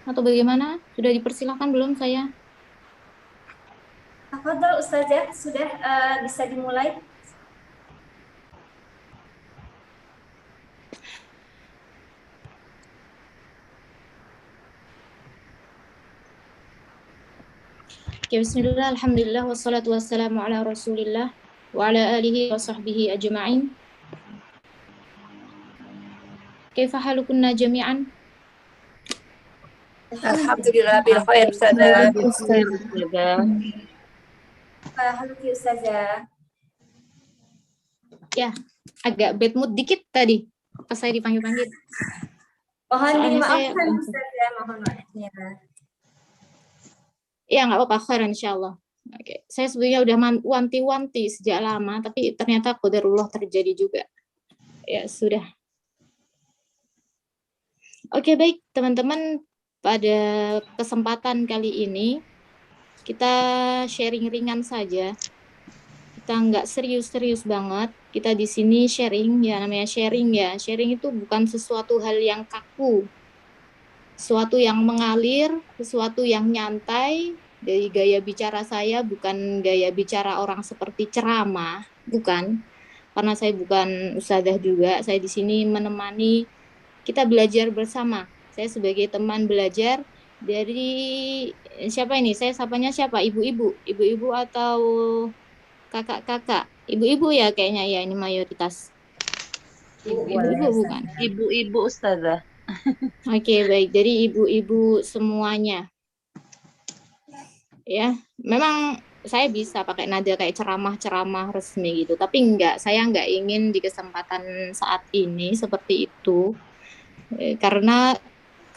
atau bagaimana? Sudah dipersilahkan belum saya? Tafadhol Ustazah, sudah bisa dimulai. Oke, bismillah, alhamdulillah, wassalatu wassalamu ala rasulillah, wa ala alihi wa sahbihi ajma'in. Kaifa halukunna jami'an? Alhamdulillah bil khair Ustazah. Alhamdulillah Ustaz. Halo Ustazah. Ya, agak bad mood dikit tadi pas saya dipanggil-panggil. Mohon Soalnya dimaafkan Ustazah, mohon maafnya. Ya, nggak apa-apa, khairan insyaallah. Oke, saya sebenarnya udah wanti-wanti sejak lama, tapi ternyata qadarullah terjadi juga. Ya, sudah. Oke, baik, teman-teman, pada kesempatan kali ini kita sharing ringan saja. Kita nggak serius-serius banget. Kita di sini sharing, ya namanya sharing ya. Sharing itu bukan sesuatu hal yang kaku. Sesuatu yang mengalir, sesuatu yang nyantai. Dari gaya bicara saya bukan gaya bicara orang seperti ceramah, bukan. Karena saya bukan ustadzah juga, saya di sini menemani kita belajar bersama. Saya sebagai teman belajar dari siapa ini? Saya sapanya siapa? Ibu-ibu, ibu-ibu atau kakak-kakak? Ibu-ibu ya kayaknya ya ini mayoritas. Ibu-ibu bukan? Ibu-ibu Ustazah. Oke, baik. Jadi ibu-ibu semuanya. Ya, memang saya bisa pakai nada kayak ceramah-ceramah resmi gitu, tapi saya enggak ingin di kesempatan saat ini seperti itu. Karena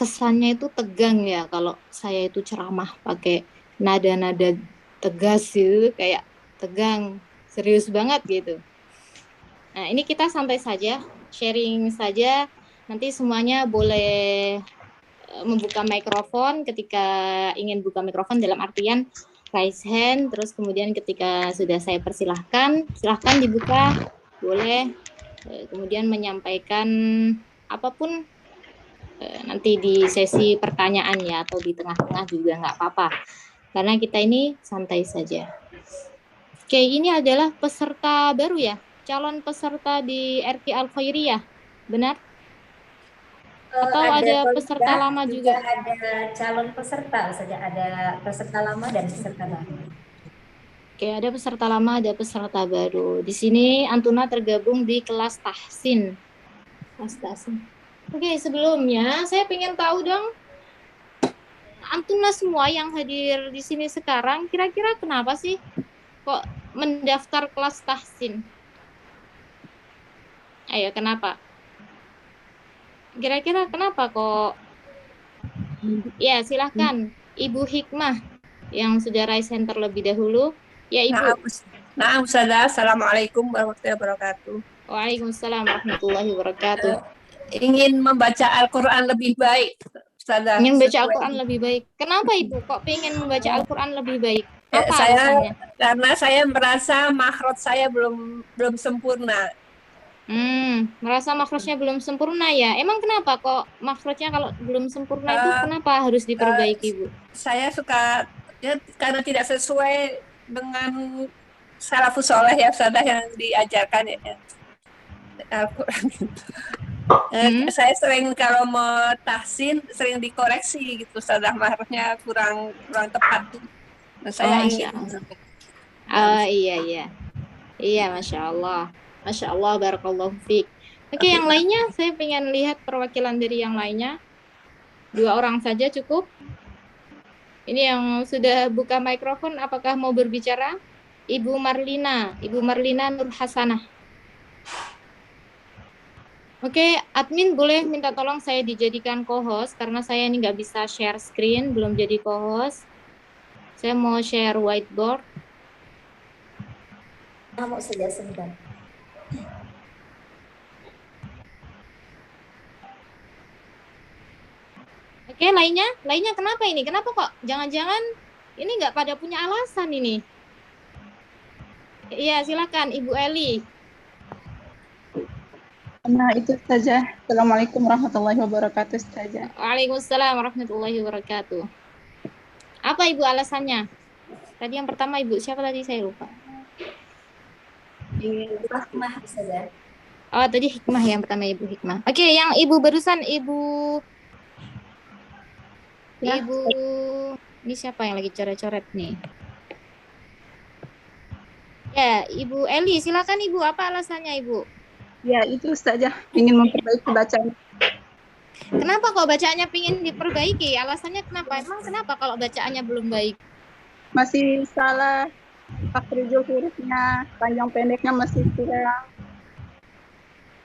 kesannya itu tegang ya kalau saya itu ceramah pakai nada-nada tegas gitu, kayak tegang, serius banget gitu. Nah, ini kita santai saja, sharing saja. Nanti semuanya boleh membuka mikrofon ketika ingin buka mikrofon dalam artian raise hand, terus kemudian ketika sudah saya persilahkan, silahkan dibuka, boleh kemudian menyampaikan apapun nanti di sesi pertanyaan ya, atau di tengah-tengah juga nggak apa-apa, karena kita ini santai saja. Oke, ini adalah peserta baru ya, calon peserta di RQ Al-Khairiyah, benar? Atau ada peserta lama juga? Ada calon peserta saja, ada peserta lama dan peserta baru. Oke, ada peserta lama, ada peserta baru. Di sini Antuna tergabung di kelas tahsin. Kelas tahsin. Oke, sebelumnya saya ingin tahu dong, Antuna semua yang hadir di sini sekarang, kira-kira kenapa sih kok mendaftar kelas tahsin? Ayo, kenapa? Kira-kira kenapa kok? Ya, silahkan Ibu Hikmah yang sudah raise hand terlebih dahulu. Ya, Ibu. Nah, Ustazah, Assalamualaikum warahmatullahi wabarakatuh. Waalaikumsalam warahmatullahi wabarakatuh. Ingin membaca Al-Quran lebih baik, Ustazah. Ingin membaca Al-Quran lebih baik. Kenapa Ibu kok pengen membaca Al-Quran lebih baik? Apa saya, alasannya? karena saya merasa makhraj saya belum sempurna. Merasa makhrajnya belum sempurna ya. Emang kenapa kok makhrajnya kalau belum sempurna itu kenapa harus diperbaiki, Bu? Saya suka ya, karena tidak sesuai dengan salafus soleh ya, Ustazah, yang diajarkan ya, Al-Quran. Saya sering kalau mau tahsin sering dikoreksi gitu, Ustazah, makhrajnya kurang tepat. Nah, saya ingin. Iya. Iya, Masya Allah. Masya Allah, barakallahu fiik. Oke, yang lainnya saya pengen lihat perwakilan dari yang lainnya. 2 orang saja cukup. Ini yang sudah buka mikrofon, apakah mau berbicara? Ibu Marlina Nur Hasanah. Oke, admin boleh minta tolong saya dijadikan co-host, karena saya ini nggak bisa share screen, belum jadi co-host. Saya mau share whiteboard. Mau saja sebentar. Oke, lainnya kenapa ini? Kenapa kok? Jangan-jangan ini nggak pada punya alasan ini? Iya, silakan Ibu Eli. Nah, itu saja. Assalamualaikum warahmatullahi wabarakatuh saja. Waalaikumsalam warahmatullahi wabarakatuh. Apa Ibu alasannya? Tadi yang pertama Ibu siapa tadi saya lupa. Hikmah saja. Oh, tadi hikmah yang pertama Ibu hikmah. Oke, yang Ibu barusan Ya, Ibu ini siapa yang lagi coret-coret nih? Ya, Ibu Eli, silakan Ibu. Apa alasannya Ibu? ya itu saja. Ingin memperbaiki bacaan. Kenapa kok bacaannya pingin diperbaiki? Alasannya kenapa? Emang kenapa kalau bacaannya belum baik? Masih salah. Takrijul hurufnya, panjang pendeknya masih kurang.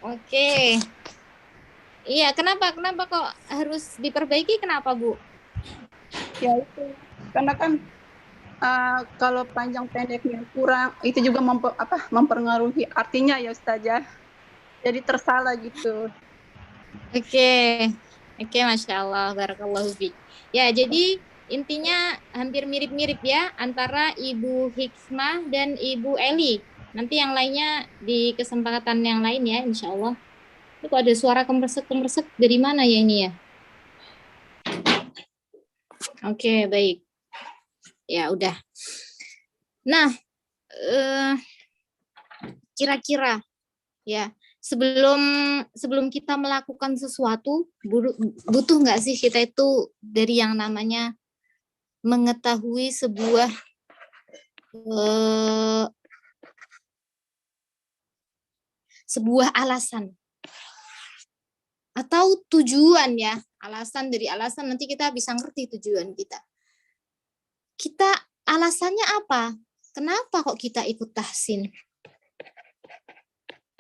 Oke. Iya, kenapa kok harus diperbaiki? Kenapa, Bu? Ya itu. Karena kan kalau panjang pendeknya kurang, itu juga mempengaruhi artinya ya Ustazah. Jadi tersalah gitu. Oke. Oke, Masya Allah. Barakallahu fiik. Ya, jadi intinya hampir mirip-mirip ya antara Ibu Hikmah dan Ibu Eli. Nanti yang lainnya di kesempatan yang lain ya, Insya Allah. Itu kok ada suara kemresek-kemresek dari mana ya ini ya? Oke, baik. Ya, udah. Nah, kira-kira ya, sebelum kita melakukan sesuatu, butuh nggak sih kita itu dari yang namanya mengetahui sebuah alasan atau tujuan ya. Dari alasan nanti kita bisa ngerti tujuan kita. Alasannya apa? Kenapa kok kita ikut tahsin?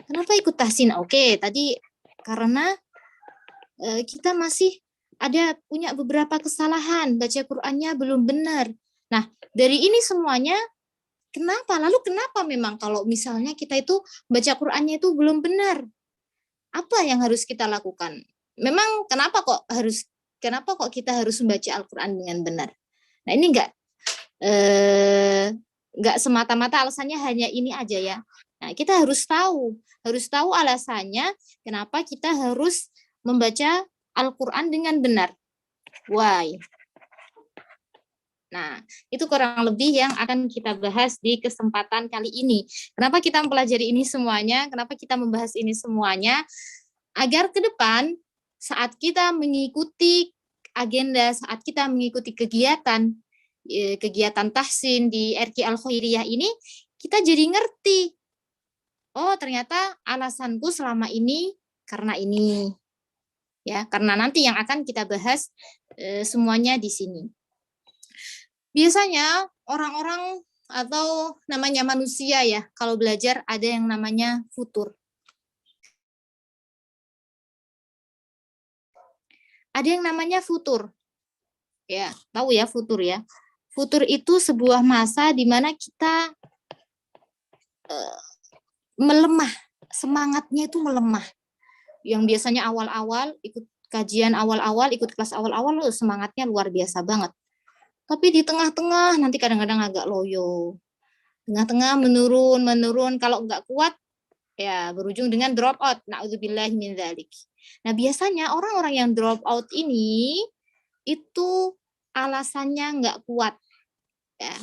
Kenapa ikut tahsin? Oke, tadi karena kita masih punya beberapa kesalahan, baca Qur'annya belum benar. Nah, dari ini semuanya kenapa? Lalu kenapa memang kalau misalnya kita itu baca Qur'annya itu belum benar? Apa yang harus kita lakukan? Memang kenapa kok kita harus membaca Al-Qur'an dengan benar? Nah, ini enggak semata-mata alasannya hanya ini aja ya. Nah, kita harus tahu alasannya kenapa kita harus membaca Al-Qur'an dengan benar. Why? Nah, itu kurang lebih yang akan kita bahas di kesempatan kali ini. Kenapa kita mempelajari ini semuanya? Kenapa kita membahas ini semuanya? Agar ke depan saat kita mengikuti agenda, saat kita mengikuti kegiatan tahsin di RQ Al-Khairiyah ini, kita jadi ngerti. Oh, ternyata alasanku selama ini karena ini. Ya, karena nanti yang akan kita bahas semuanya di sini. Biasanya orang-orang atau namanya manusia ya, kalau belajar ada yang namanya futur. Ada yang namanya futur. Ya, tahu ya futur ya. Futur itu sebuah masa di mana kita melemah, semangatnya itu melemah. Yang biasanya awal-awal ikut kajian awal-awal, ikut kelas awal-awal, semangatnya luar biasa banget. Tapi di tengah-tengah nanti kadang-kadang agak loyo. Tengah-tengah menurun, kalau nggak kuat ya berujung dengan drop out. Na'udzubillahi min dzalik. Nah, biasanya orang-orang yang drop out ini itu alasannya nggak kuat. Ya,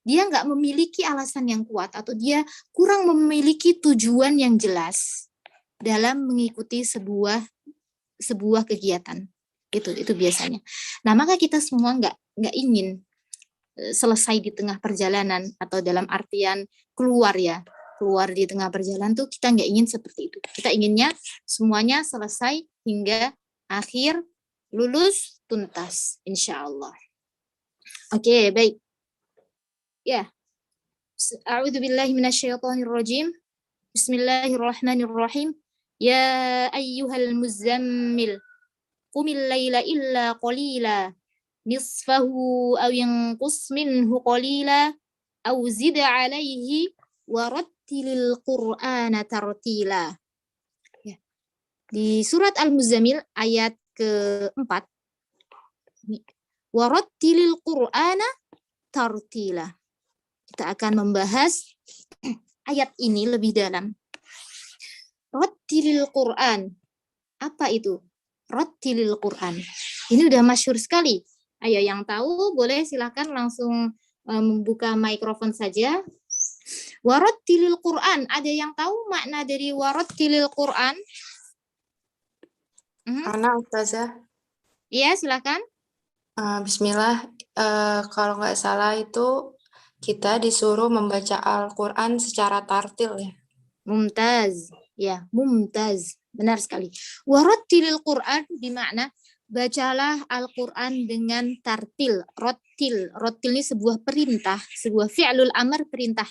dia nggak memiliki alasan yang kuat atau dia kurang memiliki tujuan yang jelas dalam mengikuti sebuah kegiatan. Itu biasanya. Nah, maka kita semua nggak ingin selesai di tengah perjalanan atau dalam artian keluar di tengah perjalanan tuh kita nggak ingin seperti itu. Kita inginnya semuanya selesai hingga akhir, lulus tuntas, insya Allah. Oke, baik. Ya. A'udzubillahi minasyaitonirrajim. Bismillahirrahmanirrahim. Ya ayyuhal muzammil qumil laila illa qalila nisfahu aw yanqus minhu qalila aw zid 'alaihi warattilil qur'ana tartila. Ya. Di surat Al-Muzammil ayat ke-4 warattilil qur'ana tartila. Kita akan membahas ayat ini lebih dalam. Warattilil Quran. Apa itu? Rattilil Quran. Ini udah masyhur sekali. Ayo yang tahu boleh silakan langsung membuka mikrofon saja. Warattilil Quran. Ada yang tahu makna dari warattilil Quran? Ana Ustazah. Iya, silakan. Bismillah. Kalau nggak salah itu kita disuruh membaca Al-Quran secara tartil ya. Mumtaz. Ya, mumtaz. Benar sekali. Warattilil Quran bermakna bacalah Al-Quran dengan tartil. Rottil. Rottil ini sebuah perintah, sebuah fi'lul amr, perintah.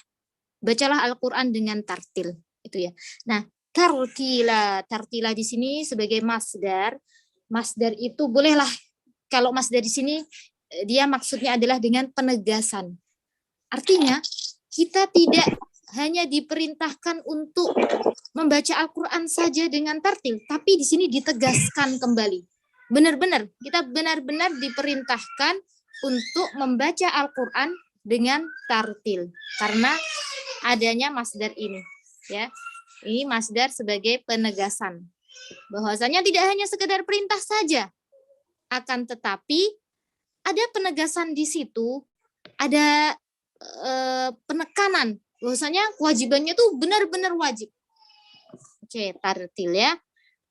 Bacalah Al-Quran dengan tartil. Itu ya. Nah, tartila. Tartila di sini sebagai masdar. Masdar itu bolehlah, kalau masdar di sini dia maksudnya adalah dengan penegasan. Artinya, kita tidak hanya diperintahkan untuk membaca Al-Quran saja dengan tartil, tapi di sini ditegaskan kembali. Benar-benar, kita benar-benar diperintahkan untuk membaca Al-Quran dengan tartil. Karena adanya masdar ini. Ya, ini masdar sebagai penegasan. Bahwasanya tidak hanya sekedar perintah saja, akan tetapi ada penegasan di situ, ada penekanan bahwasanya kewajibannya tuh benar-benar wajib. Oke, tartil ya.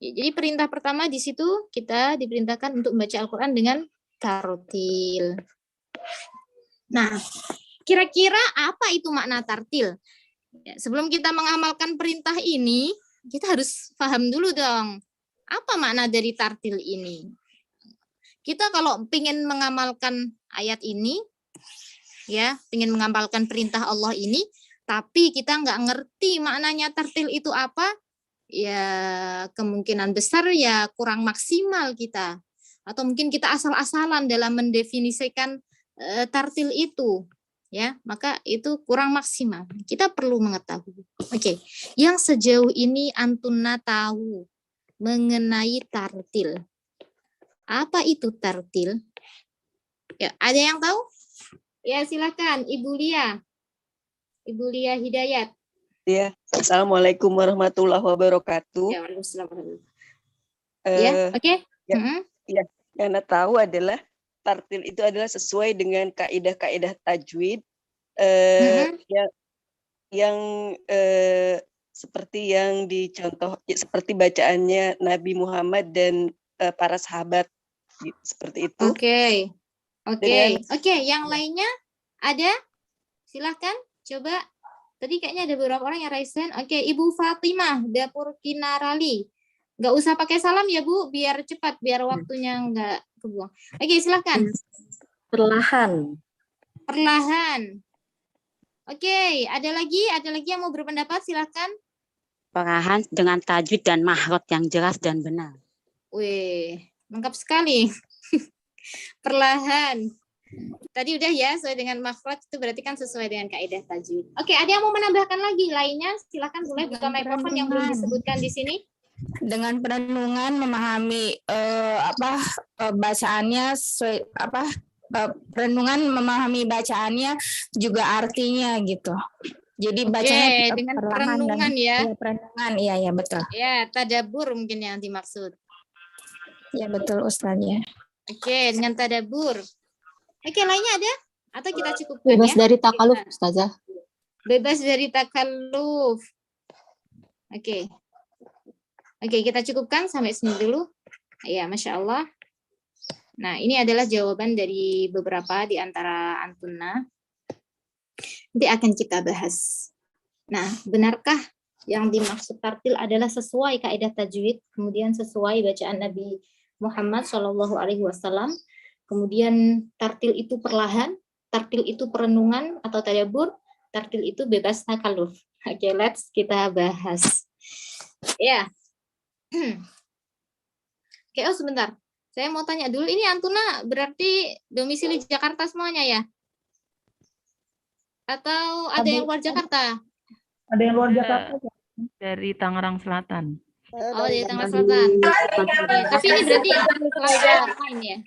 Jadi perintah pertama di situ kita diperintahkan untuk membaca Al-Quran dengan tartil. Nah, kira-kira apa itu makna tartil? Ya, sebelum kita mengamalkan perintah ini, kita harus paham dulu dong, apa makna dari tartil ini. Kita kalau ingin mengamalkan ayat ini, ya, ingin mengamalkan perintah Allah ini, tapi kita nggak ngerti maknanya tartil itu apa, ya kemungkinan besar ya kurang maksimal kita. Atau mungkin kita asal-asalan dalam mendefinisikan tartil itu. Ya, maka itu kurang maksimal. Kita perlu mengetahui. Oke, yang sejauh ini Antuna tahu mengenai tartil. Apa itu tartil? Ya, ada yang tahu? Ya, silakan Ibu Lia. Ibu Lia Hidayat. Ya, Assalamualaikum warahmatullahi wabarakatuh. Ya, waalaikumsalam. Ya, oke. Ya, ya, yang Anda tahu adalah tartil itu adalah sesuai dengan kaidah-kaidah tajwid yang seperti yang dicontoh, seperti bacaannya Nabi Muhammad dan para sahabat seperti itu. Oke. Yang lainnya ada? Silahkan coba. Tadi kayaknya ada beberapa orang yang raise hand. Oke, Ibu Fatimah, Dapur Kinarali. Nggak usah pakai salam ya Bu, biar cepat, biar waktunya nggak kebuang. Oke, silahkan. Perlahan. Oke, ada lagi yang mau berpendapat, silahkan. Perlahan dengan tajwid dan mahrot yang jelas dan benar. Wih, lengkap sekali. Perlahan. Tadi udah ya, sesuai dengan makhraj itu berarti kan sesuai dengan kaidah tajwid. Oke, ada yang mau menambahkan lagi lainnya? Silakan boleh buka mikrofon yang belum disebutkan di sini. Dengan perenungan memahami bacaannya, perenungan memahami bacaannya juga artinya gitu. Jadi bacanya dengan perenungan ya. Perenungan, iya betul. Ya, tadabur mungkin yang dimaksud. Ya betul Ustaz ya. Oke, dengan tadabur. Oke, lainnya ada? Atau kita cukupkan bebas ya? dari takaluf, Ustazah. Bebas dari takaluf. Oke, kita cukupkan sampai sini dulu. Ya, Masya Allah. Nah, ini adalah jawaban dari beberapa di antara Antuna. Nanti akan kita bahas. Nah, benarkah yang dimaksud tartil adalah sesuai kaidah tajwid, kemudian sesuai bacaan Nabi Muhammad SAW, kemudian tartil itu perlahan, tartil itu perenungan atau tadabbur, tartil itu bebas takaluf. Oke, let's kita bahas. Ya. Oke, sebentar. Saya mau tanya dulu, ini Antuna berarti domisili Jakarta semuanya ya? Atau ada yang luar Jakarta? Ada yang luar Jakarta. Dari Tangerang Selatan. Oh, dari Tangerang Selatan. Tapi ini berarti kelasnya online ya?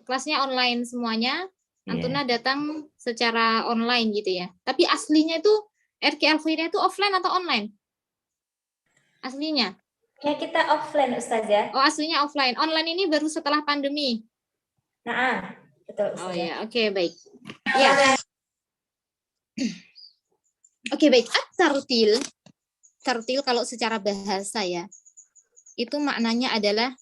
Kelasnya online semuanya. Antuna datang secara online gitu ya. Tapi aslinya itu RK Al-Khairiyah itu offline atau online? Aslinya? Ya kita offline Ustazah. Oh, aslinya offline. Online ini baru setelah pandemi. Nah, betul Oh Ustazah. ya, oke baik. Ya. Oke baik. At-tartil. Tartil kalau secara bahasa ya, itu maknanya adalah,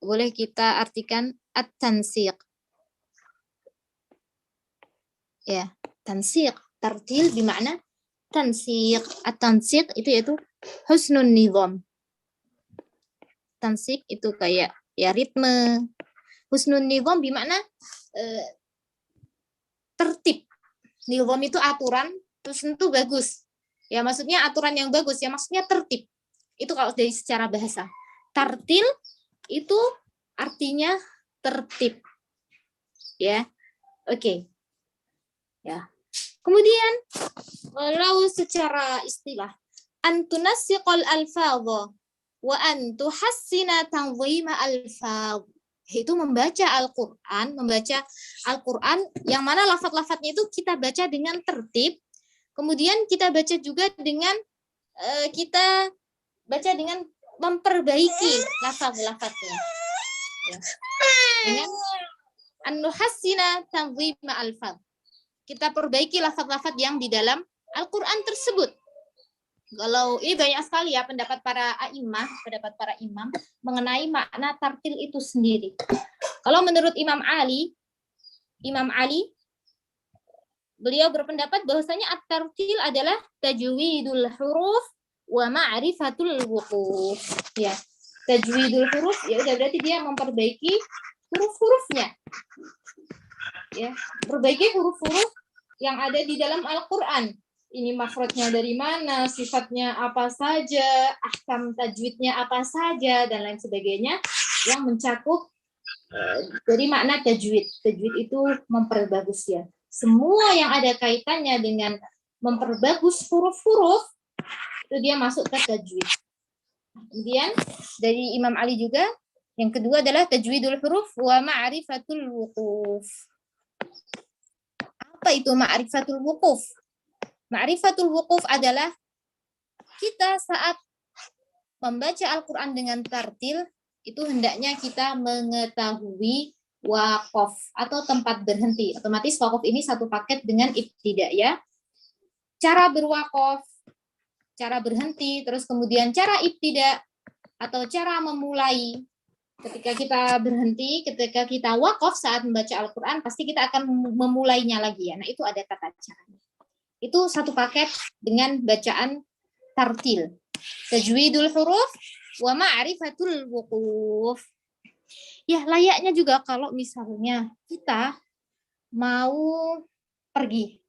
boleh kita artikan at-tansiq. Ya, tansiq. Tartil bermakna tansiq. At-tansiq itu yaitu husnun nizam. Tansiq itu kayak ya ritme. Husnun nizam bermakna tertib. Nizam itu aturan, terus itu bagus. Ya maksudnya aturan yang bagus, ya maksudnya tertib. Itu kalau dari secara bahasa. Tartil itu artinya tertib. Ya. Oke. Ya. Kemudian kalau secara istilah, antunassiqal alfadha wa antuhassina tanzima alfadh. Itu membaca Al-Qur'an yang mana lafaz-lafaznya itu kita baca dengan tertib. Kemudian kita baca juga dengan memperbaiki lafaz-lafaznya. Ya. Dengan an-nuhassina tanzima alfadh. Kita perbaiki lafaz-lafaz yang di dalam Al-Qur'an tersebut. Kalau ini banyak sekali ya pendapat para imam mengenai makna tartil itu sendiri. Kalau menurut Imam Ali, beliau berpendapat bahwasanya at-tartil adalah tajwidul huruf wa ma'rifatul wuquf. Ya, tajwidul huruf ya udah berarti dia memperbaiki huruf-hurufnya. Ya, perbaiki huruf-huruf yang ada di dalam Al-Qur'an. Ini makhrajnya dari mana, sifatnya apa saja, ahkam tajwidnya apa saja, dan lain sebagainya yang mencakup dari makna tajwid. Tajwid itu memperbagus ya. Semua yang ada kaitannya dengan memperbagus huruf-huruf, itu dia masuk ke tajwid. Kemudian dari Imam Ali juga, yang kedua adalah tajwidul huruf wa ma'rifatul wuquf. Apa itu ma'rifatul wuquf? Ma'rifatul wuquf adalah kita saat membaca Al-Quran dengan tartil, itu hendaknya kita mengetahui waqaf atau tempat berhenti. Otomatis waqaf ini satu paket dengan ibtida ya. Cara berwaqaf, cara berhenti, terus kemudian cara ibtida atau cara memulai. Ketika kita berhenti, ketika kita waqaf saat membaca Al-Quran, pasti kita akan memulainya lagi ya. Nah itu ada tata caranya. Itu satu paket dengan bacaan tartil. Tajwidul huruf wa ma'rifatul wuquf. Ya, layaknya juga kalau misalnya kita mau pergi,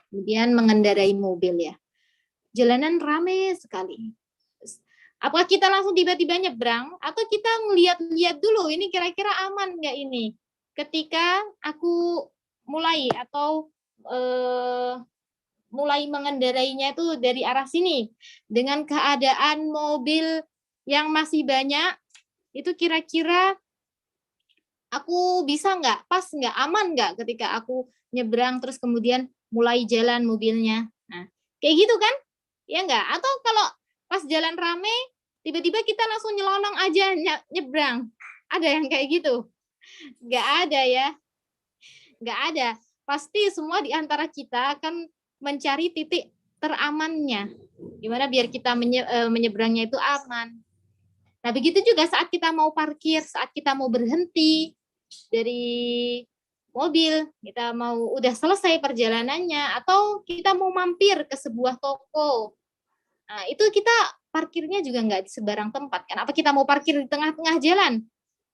kemudian mengendarai mobil ya. Jalanan ramai sekali. Apakah kita langsung tiba-tiba nyebrang atau kita ngeliat-liat dulu ini kira-kira aman nggak ini? Ketika aku mulai atau mulai mengendarainya itu dari arah sini dengan keadaan mobil yang masih banyak, itu kira-kira aku bisa nggak, pas nggak, aman nggak ketika aku nyebrang terus kemudian mulai jalan mobilnya. Nah, kayak gitu kan? Ya nggak? Atau kalau pas jalan rame, tiba-tiba kita langsung nyelonong aja nyebrang. Ada yang kayak gitu? Nggak ada ya? Nggak ada. Pasti semua di antara kita akan mencari titik teramannya. Gimana biar kita menyeberangnya itu aman. Nah, begitu juga saat kita mau parkir, saat kita mau berhenti dari mobil, kita mau udah selesai perjalanannya, atau kita mau mampir ke sebuah toko. Nah, itu kita parkirnya juga nggak di sebarang tempat. Kan? Apa kita mau parkir di tengah-tengah jalan?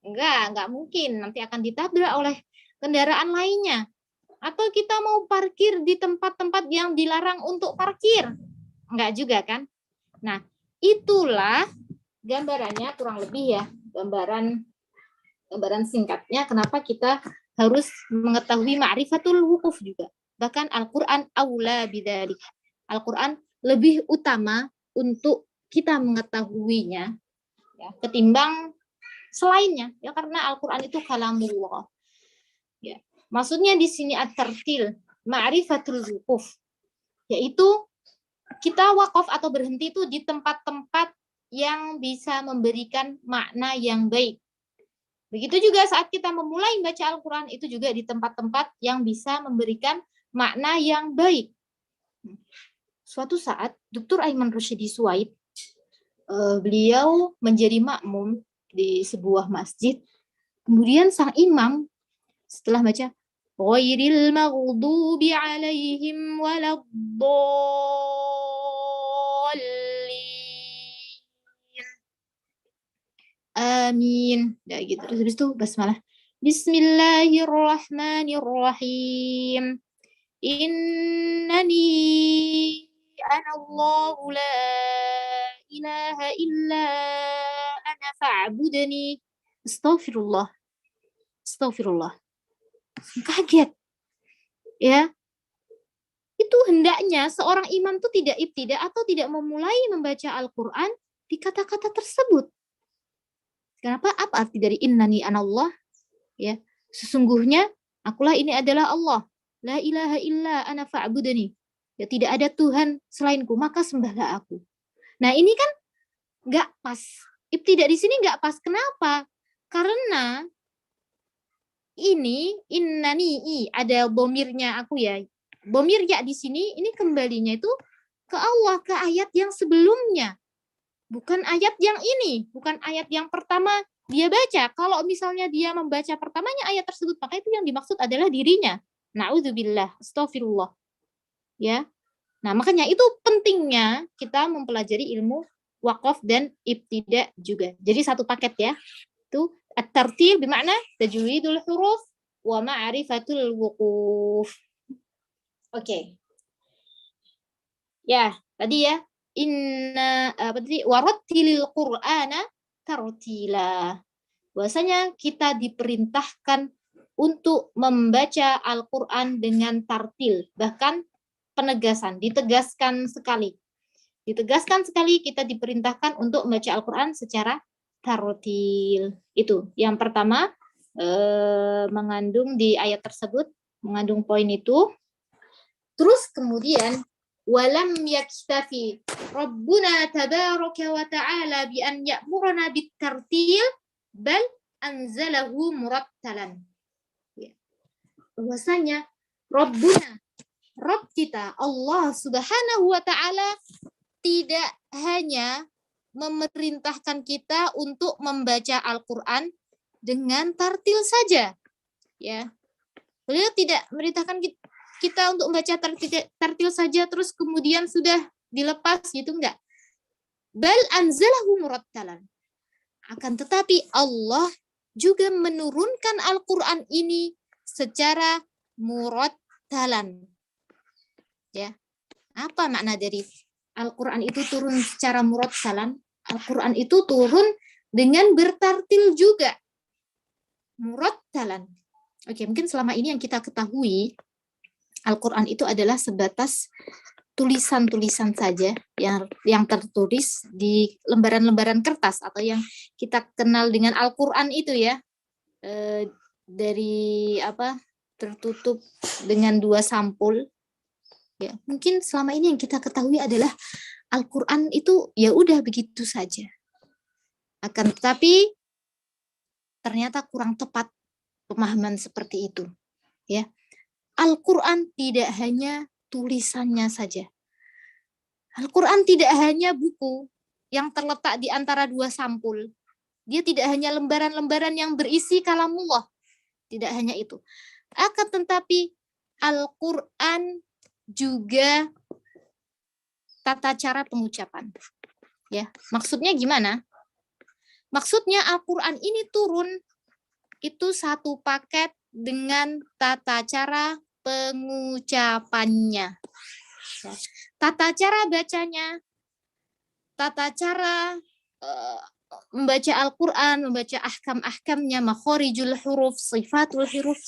Nggak mungkin. Nanti akan ditabrak oleh kendaraan lainnya. Atau kita mau parkir di tempat-tempat yang dilarang untuk parkir. Enggak juga kan? Nah, itulah gambarannya kurang lebih ya. Gambaran singkatnya kenapa kita harus mengetahui ma'rifatul wuquf juga. Bahkan Al-Qur'an aula bidzalik. Al-Qur'an lebih utama untuk kita mengetahuinya ya, ketimbang selainnya ya, karena Al-Qur'an itu kalamullah. Ya. Maksudnya di sini at-tartil, ma'rifatul wuquf, yaitu kita wakaf atau berhenti itu di tempat-tempat yang bisa memberikan makna yang baik. Begitu juga saat kita memulai membaca Al-Quran, itu juga di tempat-tempat yang bisa memberikan makna yang baik. Suatu saat, Dr. Aiman Rusyidi Suwaid, beliau menjadi makmum di sebuah masjid. Kemudian sang imam setelah baca ghairil maghdubi alaihim waladdallin, amin. Ya gitu. Terus habis itu basmalah. Bismillahirrahmanirrahim. Innani anallahu la ilaha illa ana fa'budni. Astagfirullah. Astagfirullah. Kaget. Ya. Itu hendaknya seorang imam itu tidak ibtidah atau tidak memulai membaca Al-Qur'an di kata-kata tersebut. Kenapa? Apa arti dari innani anallah? Ya, sesungguhnya akulah ini adalah Allah. La ilaha illa ana fa'budni. Ya, tidak ada Tuhan selainku, maka sembahlah aku. Nah, ini kan nggak pas. Ibtidah di sini nggak pas. Kenapa? Karena ini innani ada bomirnya aku ya. Bomir ya di sini ini kembalinya itu ke Allah, ke ayat yang sebelumnya. Bukan ayat yang ini, bukan ayat yang pertama dia baca. Kalau misalnya dia membaca pertamanya ayat tersebut, maka itu yang dimaksud adalah dirinya. Na'udzubillah, astagfirullah. Ya. Nah, makanya itu pentingnya kita mempelajari ilmu waqaf dan ibtida juga. Jadi satu paket ya. Itu at-tartil bermakna tajwidul huruf wa ma'rifatul wuquf. Oke. Ya, tadi ya. Inna apa tadi? Warattilil Qur'ana tartila. Bahwasanya kita diperintahkan untuk membaca Al-Qur'an dengan tartil, bahkan penegasan, ditegaskan sekali. Ditegaskan sekali kita diperintahkan untuk membaca Al-Qur'an secara tartil. Itu yang pertama, mengandung di ayat tersebut, mengandung poin itu. Terus kemudian walam yaktafi Rabbuna tabaraka wa ta'ala bi an ya'murana bit-tartil bal anzalahu murattalan. Ya. Bahwasanya Rabbuna, Rabb kita Allah Subhanahu wa ta'ala tidak hanya memerintahkan kita untuk membaca Al-Qur'an dengan tartil saja. Ya. Beliau tidak memerintahkan kita untuk membaca tartil saja terus kemudian sudah dilepas gitu, enggak. Bal anzalahu murattalan. Akan tetapi Allah juga menurunkan Al-Qur'an ini secara murattalan. Ya. Apa makna dari Al-Qur'an itu turun secara murattalan? Al-Qur'an itu turun dengan bertartil juga. Murattalan. Oke, mungkin selama ini yang kita ketahui Al-Qur'an itu adalah sebatas tulisan-tulisan saja yang tertulis di lembaran-lembaran kertas atau yang kita kenal dengan Al-Qur'an itu ya, dari apa tertutup dengan 2 sampul. Ya, mungkin selama ini yang kita ketahui adalah Al-Qur'an itu ya udah begitu saja. Akan tetapi ternyata kurang tepat pemahaman seperti itu. Ya. Al-Qur'an tidak hanya tulisannya saja. Al-Qur'an tidak hanya buku yang terletak di antara 2 sampul. Dia tidak hanya lembaran-lembaran yang berisi kalamullah. Tidak hanya itu. Akan tetapi Al-Qur'an juga tata cara pengucapan. Ya, maksudnya gimana? Maksudnya Al-Qur'an ini turun itu satu paket dengan tata cara pengucapannya. Ya. Tata cara bacanya, tata cara membaca Al-Qur'an, membaca ahkam-ahkamnya, makhorijul huruf, sifatul huruf,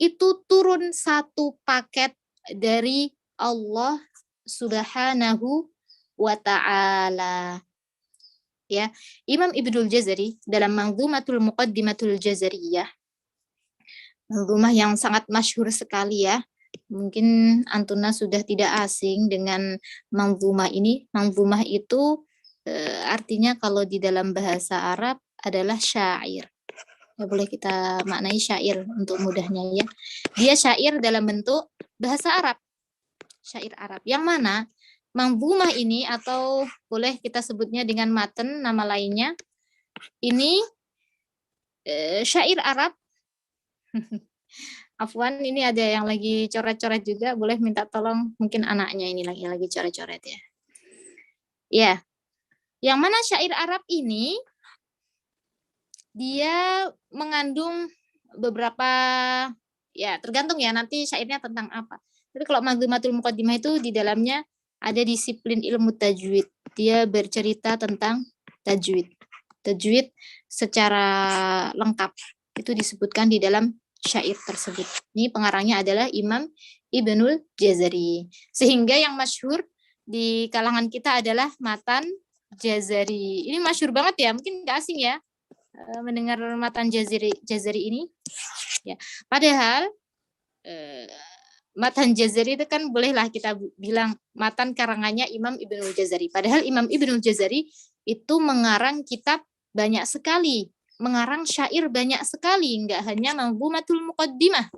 itu turun satu paket dari Allah Subhanahu wa ta'ala. Ya, Imam Ibnul Jazari dalam Manzumatul Muqaddimatul Jazariyah, manzumah yang sangat masyhur sekali ya, Mungkin Antuna sudah tidak asing dengan manzumah ini. Manzumah itu artinya kalau di dalam bahasa Arab adalah syair. Ya, boleh kita maknai syair untuk mudahnya ya. Dia syair dalam bentuk bahasa Arab. Syair Arab. Yang mana manzumah ini atau boleh kita sebutnya dengan matan nama lainnya. Ini syair Arab. Afwan, ini ada yang lagi coret-coret juga, boleh minta tolong, mungkin anaknya ini lagi coret-coret ya. Ya, yang mana syair Arab ini dia mengandung beberapa, ya tergantung ya nanti syairnya tentang apa. Tapi kalau Manzumatul Muqaddimah itu di dalamnya ada disiplin ilmu tajwid. Dia bercerita tentang tajwid. Tajwid secara lengkap itu disebutkan di dalam syair tersebut. Ini pengarangnya adalah Imam Ibnul Jazari. Sehingga yang masyhur di kalangan kita adalah Matan Jazari. Ini masyhur banget ya, mungkin nggak asing ya mendengar Matan Jazari ini. Ya, padahal Matan Jazari itu kan bolehlah kita bilang matan karangannya Imam Ibnul Jazari. Padahal Imam Ibnul Jazari itu mengarang kitab banyak sekali. Mengarang syair banyak sekali, enggak hanya Manzumatul Muqaddimah.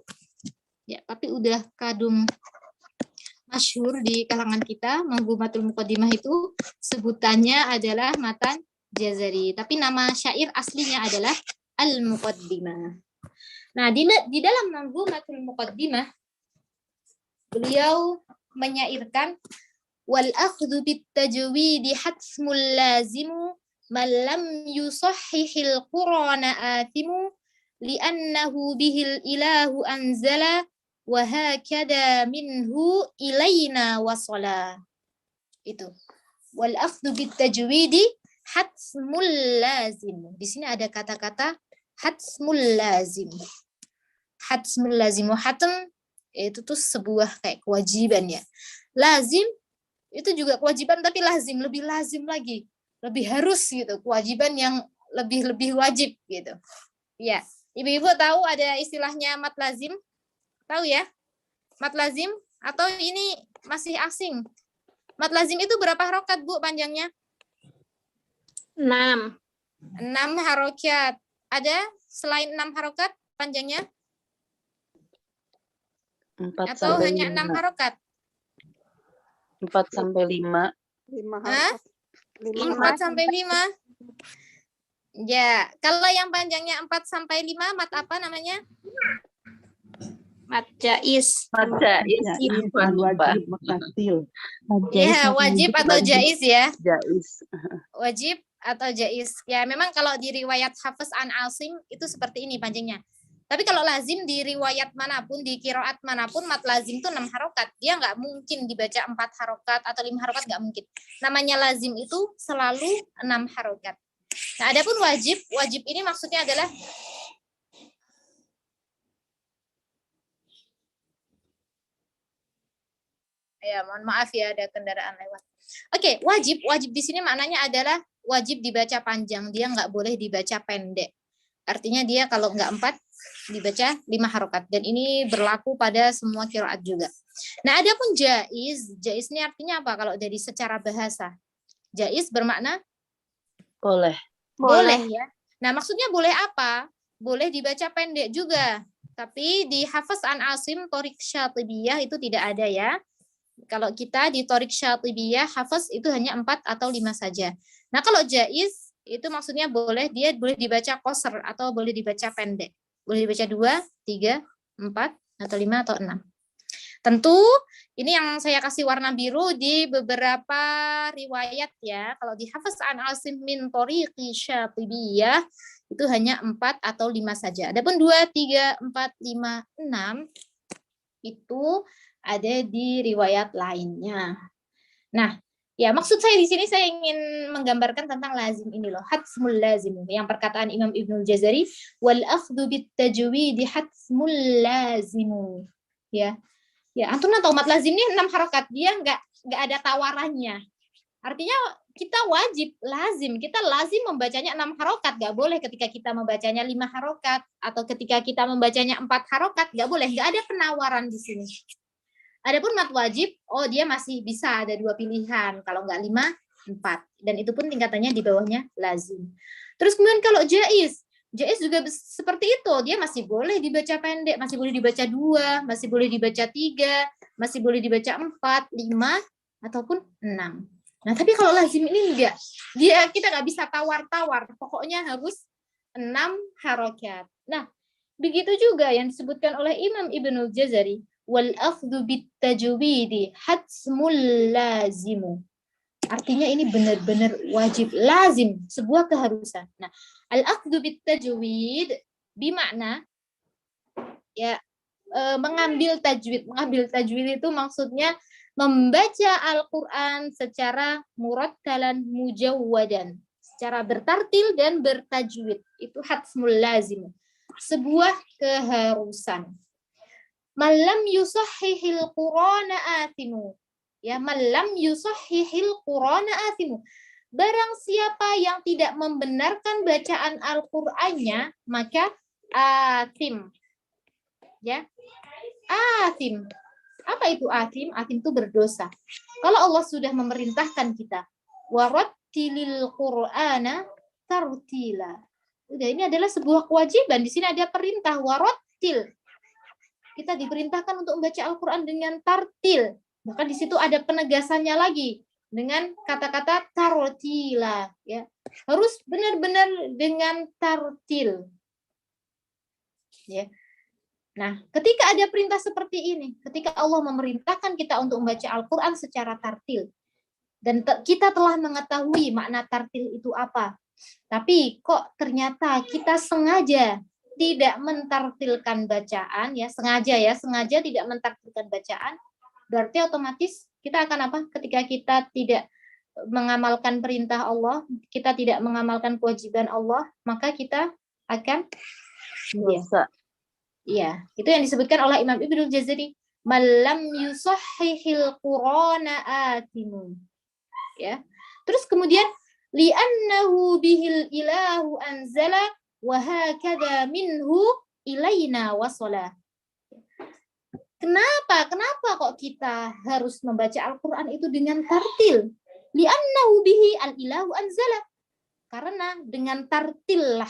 Ya, tapi udah kadung masyhur di kalangan kita. Manzumatul Muqaddimah itu sebutannya adalah Matan Jazari, tapi nama syair aslinya adalah Al-Muqaddimah. Nah, di dalam Manzumatul Muqaddimah beliau menyairkan wal akhdhu bit tajwidi hatmul lazimu man lam yusahhihil qur'ana athimu li'annahu bihil ilahu anzala wa hakada minhu ilaina wasala. Itu wal akhdhu bit tajwidi hatmul lazim. Di sini ada kata-kata hatmul lazim. Hatmul lazim, hatm itu tuh sebuah kayak kewajiban ya. Lazim itu juga kewajiban, tapi lazim lebih lazim lagi. Lebih harus gitu, kewajiban yang lebih wajib gitu. Ya, ibu-ibu tahu ada istilahnya mat lazim? Tahu ya? Mat lazim atau ini masih asing? Mat lazim itu berapa harokat, Bu, panjangnya? 6. 6 harokat. Ada selain 6 harokat panjangnya? 4 Atau sampai hanya 6 harokat? 4 sampai 5. 5 Hah? 4 sampai 5. Ya, kalau yang panjangnya 4 sampai 5 mat apa namanya? Mat jais. Mat jais. wajib mutasil. Ya, wajib atau jais ya? Jais. Wajib atau jais. Ya, memang kalau di riwayat Hafiz an Asim itu seperti ini panjangnya. Tapi kalau lazim di riwayat manapun, di qiraat manapun, mat lazim itu 6 harokat. Dia nggak mungkin dibaca 4 harokat atau 5 harokat, nggak mungkin. Namanya lazim itu selalu 6 harokat. Nah, adapun wajib, wajib ini maksudnya adalah ya, mohon maaf ya ada kendaraan lewat. Oke, wajib di sini maknanya adalah wajib dibaca panjang, dia nggak boleh dibaca pendek. Artinya dia kalau nggak 4 dibaca 5 harokat, dan ini berlaku pada semua qiraat juga. Nah, adapun jaiz ini artinya apa kalau dari secara bahasa? Jaiz bermakna Boleh. boleh ya. Nah, maksudnya boleh apa? Boleh dibaca pendek juga. Tapi di Hafiz an Asim Thoriq Syatibiyah itu tidak ada ya. Kalau kita di Thoriq Syatibiyah Hafiz itu hanya 4 atau 5 saja. Nah, kalau jaiz itu maksudnya boleh, dia boleh dibaca qasr atau boleh dibaca pendek. Boleh dibaca 2, 3, 4, atau 5, atau 6. Tentu ini yang saya kasih warna biru di beberapa riwayat ya. Kalau di Hafiz an Asim min Thoriqi Syatibiyah itu hanya 4 atau 5 saja. Adapun 2, 3, 4, 5, 6 itu ada di riwayat lainnya. Nah, ya, maksud saya di sini saya ingin menggambarkan tentang lazim ini loh, hatmul lazim. Yang perkataan Imam Ibnul Jazari, wal akhdhu bit tajwidi hatmul lazim. Ya. Ya, antum tahu mat lazim ini 6 harokat, dia enggak ada tawarannya. Artinya kita wajib lazim, kita lazim membacanya 6 harokat, enggak boleh ketika kita membacanya 5 harokat atau ketika kita membacanya 4 harokat, enggak boleh, enggak ada penawaran di sini. Adapun mat wajib, oh dia masih bisa ada 2 pilihan. Kalau nggak 5, 4. Dan itu pun tingkatannya di bawahnya lazim. Terus kemudian kalau jaiz juga seperti itu. Dia masih boleh dibaca pendek, masih boleh dibaca 2, masih boleh dibaca 3, masih boleh dibaca 4, 5, ataupun 6. Nah, tapi kalau lazim ini enggak. Kita nggak bisa tawar-tawar. Pokoknya harus 6 harokat. Nah, begitu juga yang disebutkan oleh Imam Ibnul Jazari. Wal akhdhu bit tajwidi hatsmul lazimu. Artinya ini benar-benar wajib, lazim, sebuah keharusan. Nah, al akhdhu bit tajwid bermakna ya mengambil tajwid. Mengambil tajwid itu maksudnya membaca Al-Qur'an secara murattalan mujawwadan, secara bertartil dan bertajwid. Itu hatsmul lazim. Sebuah keharusan. Malam yusahhihil Qur'ana atimu. Ya, malam yusahhihil Qur'ana atimu. Barang siapa yang tidak membenarkan bacaan Al-Qur'annya, maka atim. Ya. Atim. Apa itu atim? Atim itu berdosa. Kalau Allah sudah memerintahkan kita, warattilil Qur'ana tartila. Udah, ini adalah sebuah kewajiban. Di sini ada perintah warattil. Kita diperintahkan untuk membaca Al-Qur'an dengan tartil. Bahkan di situ ada penegasannya lagi dengan kata-kata tartila, ya. Harus benar-benar dengan tartil. Ya. Nah, ketika ada perintah seperti ini, ketika Allah memerintahkan kita untuk membaca Al-Qur'an secara tartil, dan kita telah mengetahui makna tartil itu apa, tapi kok ternyata kita sengaja tidak mentartilkan bacaan, ya sengaja tidak mentartilkan bacaan, berarti otomatis kita akan apa? Ketika kita tidak mengamalkan perintah Allah, kita tidak mengamalkan kewajiban Allah, maka kita akan dosa. Iya, itu yang disebutkan oleh Imam Ibnul Jazari, malam yusahhihil Qur'ana atimu. Ya. Terus kemudian li'annahu bihil ilahu anzala wa hakadha minhu ilaina wasala. Kenapa kok kita harus membaca Al-Qur'an itu dengan tartil? Li'annahu bihi al-ilahu anzala. Karena dengan tartil lah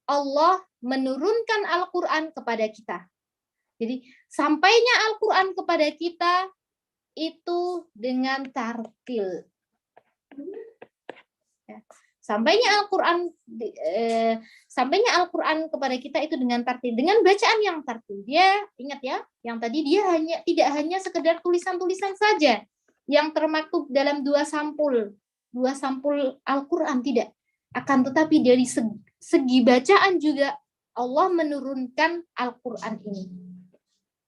Allah menurunkan Al-Qur'an kepada kita. Jadi sampainya Al-Qur'an kepada kita itu dengan tartil. Ya. Sampainya Al-Qur'an kepada kita itu dengan tartil, dengan bacaan yang tartil. Dia ingat ya, yang tadi dia tidak hanya sekedar tulisan-tulisan saja yang termaktub dalam 2 sampul Al-Qur'an, tidak. Akan tetapi dari segi bacaan juga Allah menurunkan Al-Qur'an ini.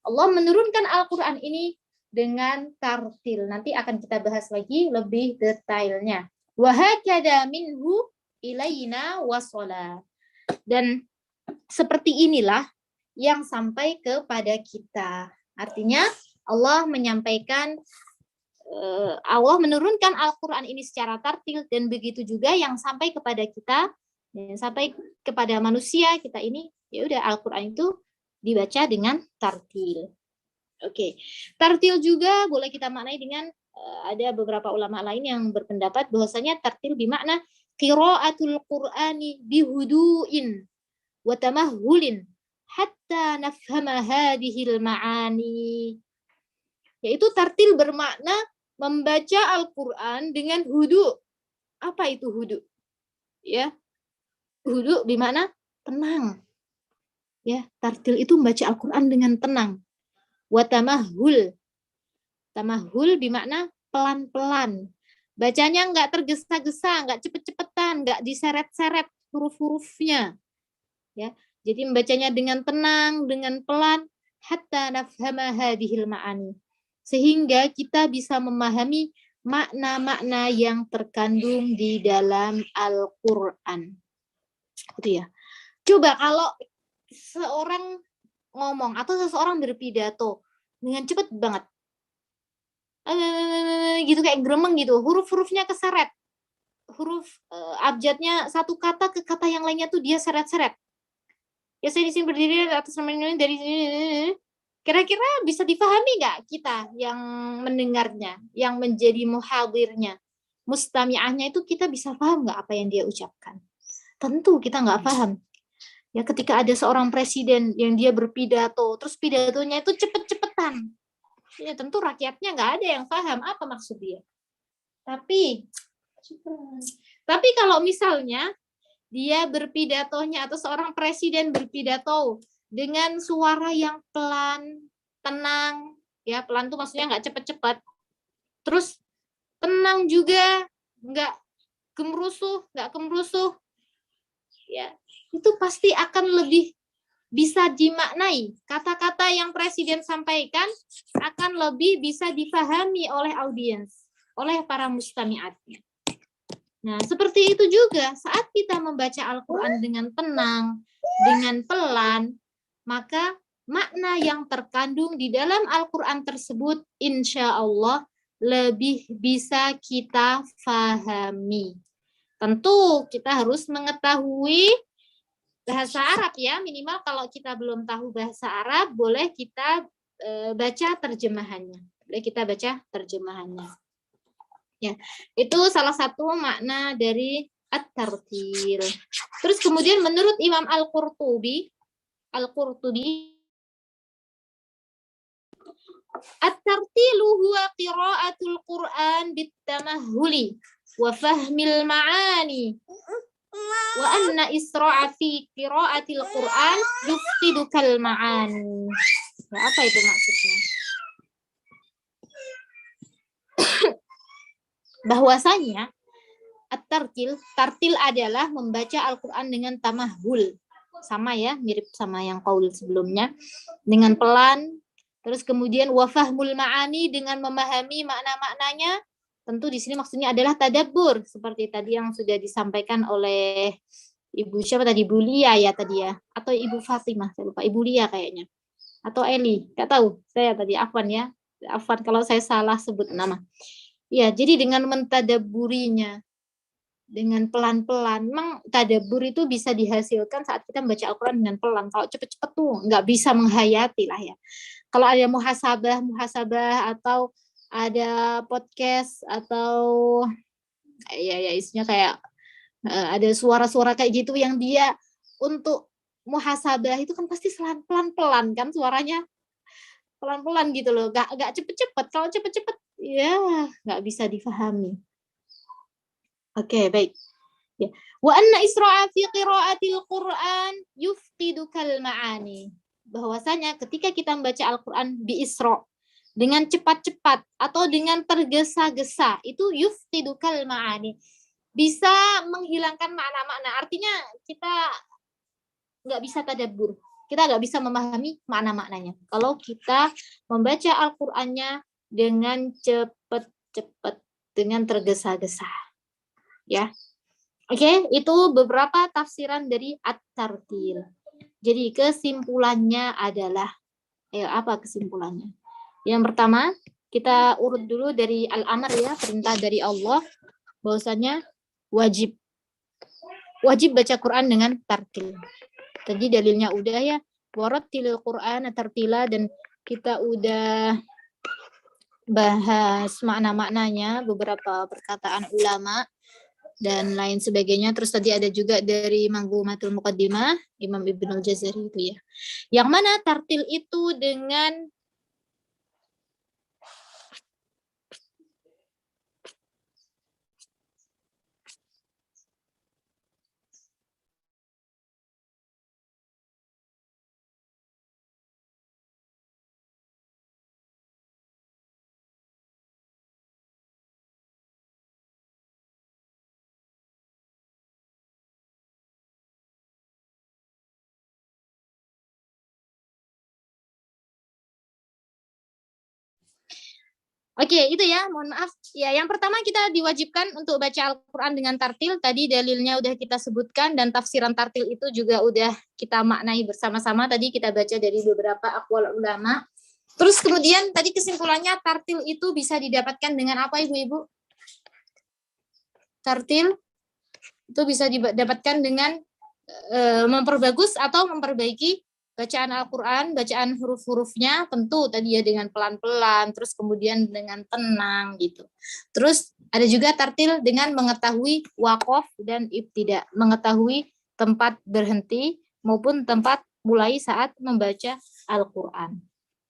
Allah menurunkan Al-Qur'an ini dengan tartil. Nanti akan kita bahas lagi lebih detailnya. Wa hakadha minhu ilaina wasala. Dan seperti inilah yang sampai kepada kita. Artinya Allah menyampaikan, Allah menurunkan Al-Qur'an ini secara tartil, dan begitu juga yang sampai kepada kita, sampai kepada manusia kita ini, ya udah Al-Qur'an itu dibaca dengan tartil. Oke. Tartil juga boleh kita maknai dengan ada beberapa ulama lain yang berpendapat bahwasanya tartil bermakna qiraatul Qur'ani bihudu'in wa tamahhulin hatta nafhama hadhil ma'ani. Yaitu tartil bermakna membaca Al-Qur'an dengan hudu. Apa itu hudu? Ya. Hudu bermakna tenang. Ya, tartil itu membaca Al-Qur'an dengan tenang. Wa tamahhul. Tamahhul bermakna pelan-pelan. Bacanya enggak tergesa-gesa, enggak cepet-cepetan, enggak diseret-seret huruf-hurufnya. Ya. Jadi membacanya dengan tenang, dengan pelan, hatta nafhama hadhil ma'ani. Sehingga kita bisa memahami makna-makna yang terkandung di dalam Al-Qur'an. Gitu ya. Coba kalau seorang ngomong atau seseorang berpidato dengan cepat banget, gitu kayak gremeng gitu, huruf-hurufnya keseret, huruf abjadnya satu kata ke kata yang lainnya tuh dia seret-seret. Ya saya di sini berdiri atas nama ini dari sini, Kira-kira bisa dipahami nggak kita yang mendengarnya, yang menjadi muhadirnya, mustami'ahnya itu kita bisa paham nggak apa yang dia ucapkan? Tentu kita nggak paham. Ya ketika ada seorang presiden yang dia berpidato, terus pidatonya itu cepet-cepetan. Ya tentu rakyatnya nggak ada yang paham apa maksud dia. Tapi kalau misalnya dia berpidatonya atau seorang presiden berpidato dengan suara yang pelan, tenang, ya pelan tuh maksudnya nggak cepet-cepet, terus tenang juga, nggak gemerusuh, ya itu pasti akan lebih bisa dimaknai. Kata-kata yang presiden sampaikan akan lebih bisa dipahami oleh audiens, oleh para mustami'atnya. Nah, seperti itu juga saat kita membaca Al-Quran dengan tenang, dengan pelan, maka makna yang terkandung di dalam Al-Quran tersebut insya Allah lebih bisa kita fahami. Tentu kita harus mengetahui bahasa Arab ya, minimal kalau kita belum tahu bahasa Arab, boleh kita baca terjemahannya. Ya, itu salah satu makna dari at-tartil. Terus kemudian menurut Imam Al-Qurtubi, at-tartilu huwa qiraatul Qur'an bitamahhuli wa fahmil ma'ani wa anna isra'a fi qiraatil Qur'an yufqidukal ma'ani. Nah, apa itu maksudnya? Bahwasanya tartil adalah membaca Al-Quran dengan tamahul, sama ya, mirip sama yang qaul sebelumnya, dengan pelan, terus kemudian wafahmul ma'ani dengan memahami makna-maknanya. Tentu di sini maksudnya adalah tadabbur, seperti tadi yang sudah disampaikan oleh Ibu siapa tadi, Ibu Lia ya tadi ya, atau Ibu Fatimah, saya lupa, Ibu Lia kayaknya, atau Eli, nggak tahu, saya tadi Afwan ya, Afwan kalau saya salah sebut nama. Ya, jadi dengan mentadaburinya, dengan pelan-pelan, memang tadabur itu bisa dihasilkan saat kita membaca Al-Quran dengan pelan. Kalau cepet-cepet tuh nggak bisa menghayati lah ya. Kalau ada muhasabah atau ada podcast atau ya isinya kayak ada suara-suara kayak gitu yang dia untuk muhasabah itu kan pasti pelan-pelan kan suaranya. Pelan-pelan gitu loh, nggak cepet-cepet. Kalau cepet-cepet ya nggak bisa difahami. Oke, baik. Ya. Wa anna isra'a fi qiraatil Qur'an yufqidukal ma'ani. Bahwasanya ketika kita membaca Al-Qur'an bi isra, dengan cepat-cepat atau dengan tergesa-gesa, itu yufqidukal ma'ani. Bisa menghilangkan makna-makna. Artinya kita nggak bisa tadabbur. Kita nggak bisa memahami makna-maknanya. Kalau kita membaca Al-Qur'annya dengan cepat-cepat, dengan tergesa-gesa. Ya. Oke, itu beberapa tafsiran dari at-tartil. Jadi kesimpulannya adalah, apa kesimpulannya? Yang pertama, kita urut dulu dari al-amr ya, perintah dari Allah, bahwasanya wajib baca Quran dengan tartil. Tadi dalilnya udah ya, warattilil Qur'an tartila, dan kita udah bahas makna-maknanya, beberapa perkataan ulama dan lain sebagainya. Terus tadi ada juga dari Manzumatul Muqaddimah Imam Ibnul Jazari itu ya. Yang mana tartil itu dengan Oke, itu ya, mohon maaf. Ya, yang pertama kita diwajibkan untuk baca Al-Quran dengan tartil. Tadi dalilnya udah kita sebutkan dan tafsiran tartil itu juga udah kita maknai bersama-sama. Tadi kita baca dari beberapa aqwal ulama. Terus kemudian tadi kesimpulannya tartil itu bisa didapatkan dengan apa Ibu-Ibu? Tartil itu bisa didapatkan dengan memperbagus atau memperbaiki bacaan Al-Quran, bacaan huruf-hurufnya tentu tadi ya dengan pelan-pelan, terus kemudian dengan tenang gitu. Terus ada juga tartil dengan mengetahui waqaf dan ibtida, mengetahui tempat berhenti maupun tempat mulai saat membaca Al-Quran.